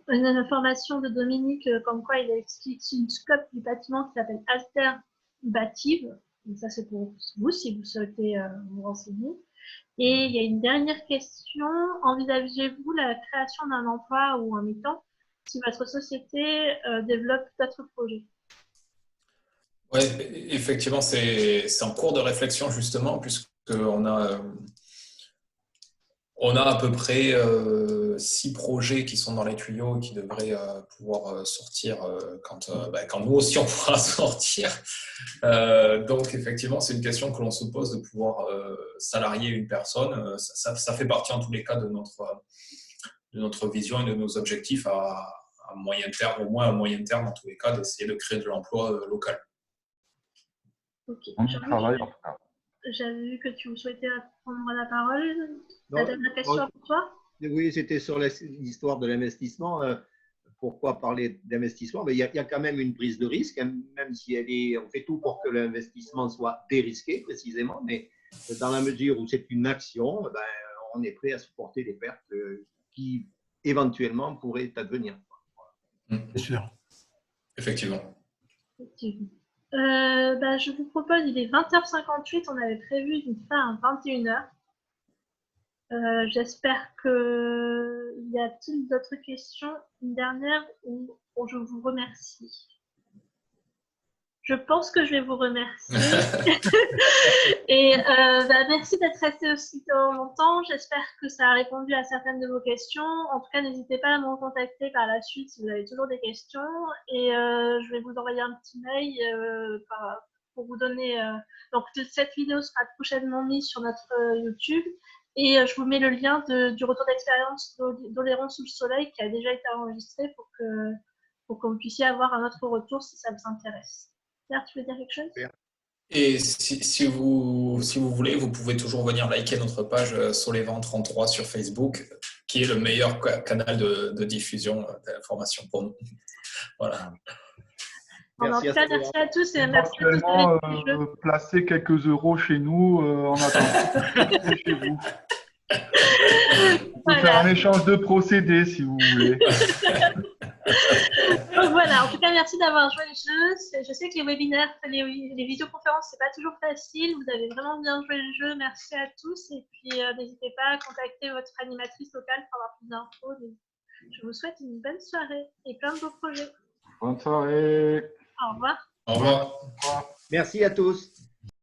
information de Dominique comme quoi il a expliqué une scope du bâtiment qui s'appelle Alterbative. Donc ça, c'est pour vous si vous souhaitez vous renseigner. Et il y a une dernière question. Envisagez-vous la création d'un emploi ou un mi-temps si votre société développe d'autres projets? Oui, effectivement, c'est en cours de réflexion justement, puisqu'on a à peu près 6 projets qui sont dans les tuyaux et qui devraient pouvoir sortir quand nous aussi on pourra sortir. Donc effectivement, c'est une question que l'on se pose de pouvoir salarier une personne. Ça fait partie en tous les cas de notre vision et de nos objectifs à moyen terme, au moins à moyen terme en tous les cas, d'essayer de créer de l'emploi local. Ok. On y travaille en tout cas. J'avais vu que tu souhaitais prendre la parole. La dernière question pour toi? Oui, c'était sur l'histoire de l'investissement. Pourquoi parler d'investissement? Mais il y a quand même une prise de risque, hein, même si on fait tout pour que l'investissement soit dérisqué précisément, mais dans la mesure où c'est une action, on est prêt à supporter les pertes qui éventuellement pourraient advenir. Bien sûr. Effectivement. Je vous propose, il est 20h58, on avait prévu une fin à 21h. J'espère que y a-t-il d'autres questions? Une dernière ou je vous remercie. Je pense que je vais vous remercier. Et merci d'être resté aussi longtemps. J'espère que ça a répondu à certaines de vos questions. En tout cas, n'hésitez pas à me contacter par la suite si vous avez toujours des questions. Et je vais vous envoyer un petit mail pour vous donner. Donc, cette vidéo sera prochainement mise sur notre YouTube. Et je vous mets le lien du retour d'expérience d'Oléron sous le soleil qui a déjà été enregistré pour que vous puissiez avoir un autre retour si ça vous intéresse. Pierre, tu veux dire quelque chose? Et si vous voulez, vous pouvez toujours venir liker notre page Solévent 33 sur Facebook, qui est le meilleur canal de diffusion d'informations pour nous. Voilà. En tout cas, merci à tous et merci à tous. Éventuellement, placer quelques euros chez nous en attendant chez vous. On peut faire un échange de procédés si vous voulez. Donc voilà, en tout cas, merci d'avoir joué le jeu. Je sais que les webinaires, les visioconférences, c'est pas toujours facile. Vous avez vraiment bien joué le jeu. Merci à tous. Et puis, n'hésitez pas à contacter votre animatrice locale pour avoir plus d'infos. Je vous souhaite une bonne soirée et plein de beaux projets. Bonne soirée. Au revoir. Au revoir. Merci à tous.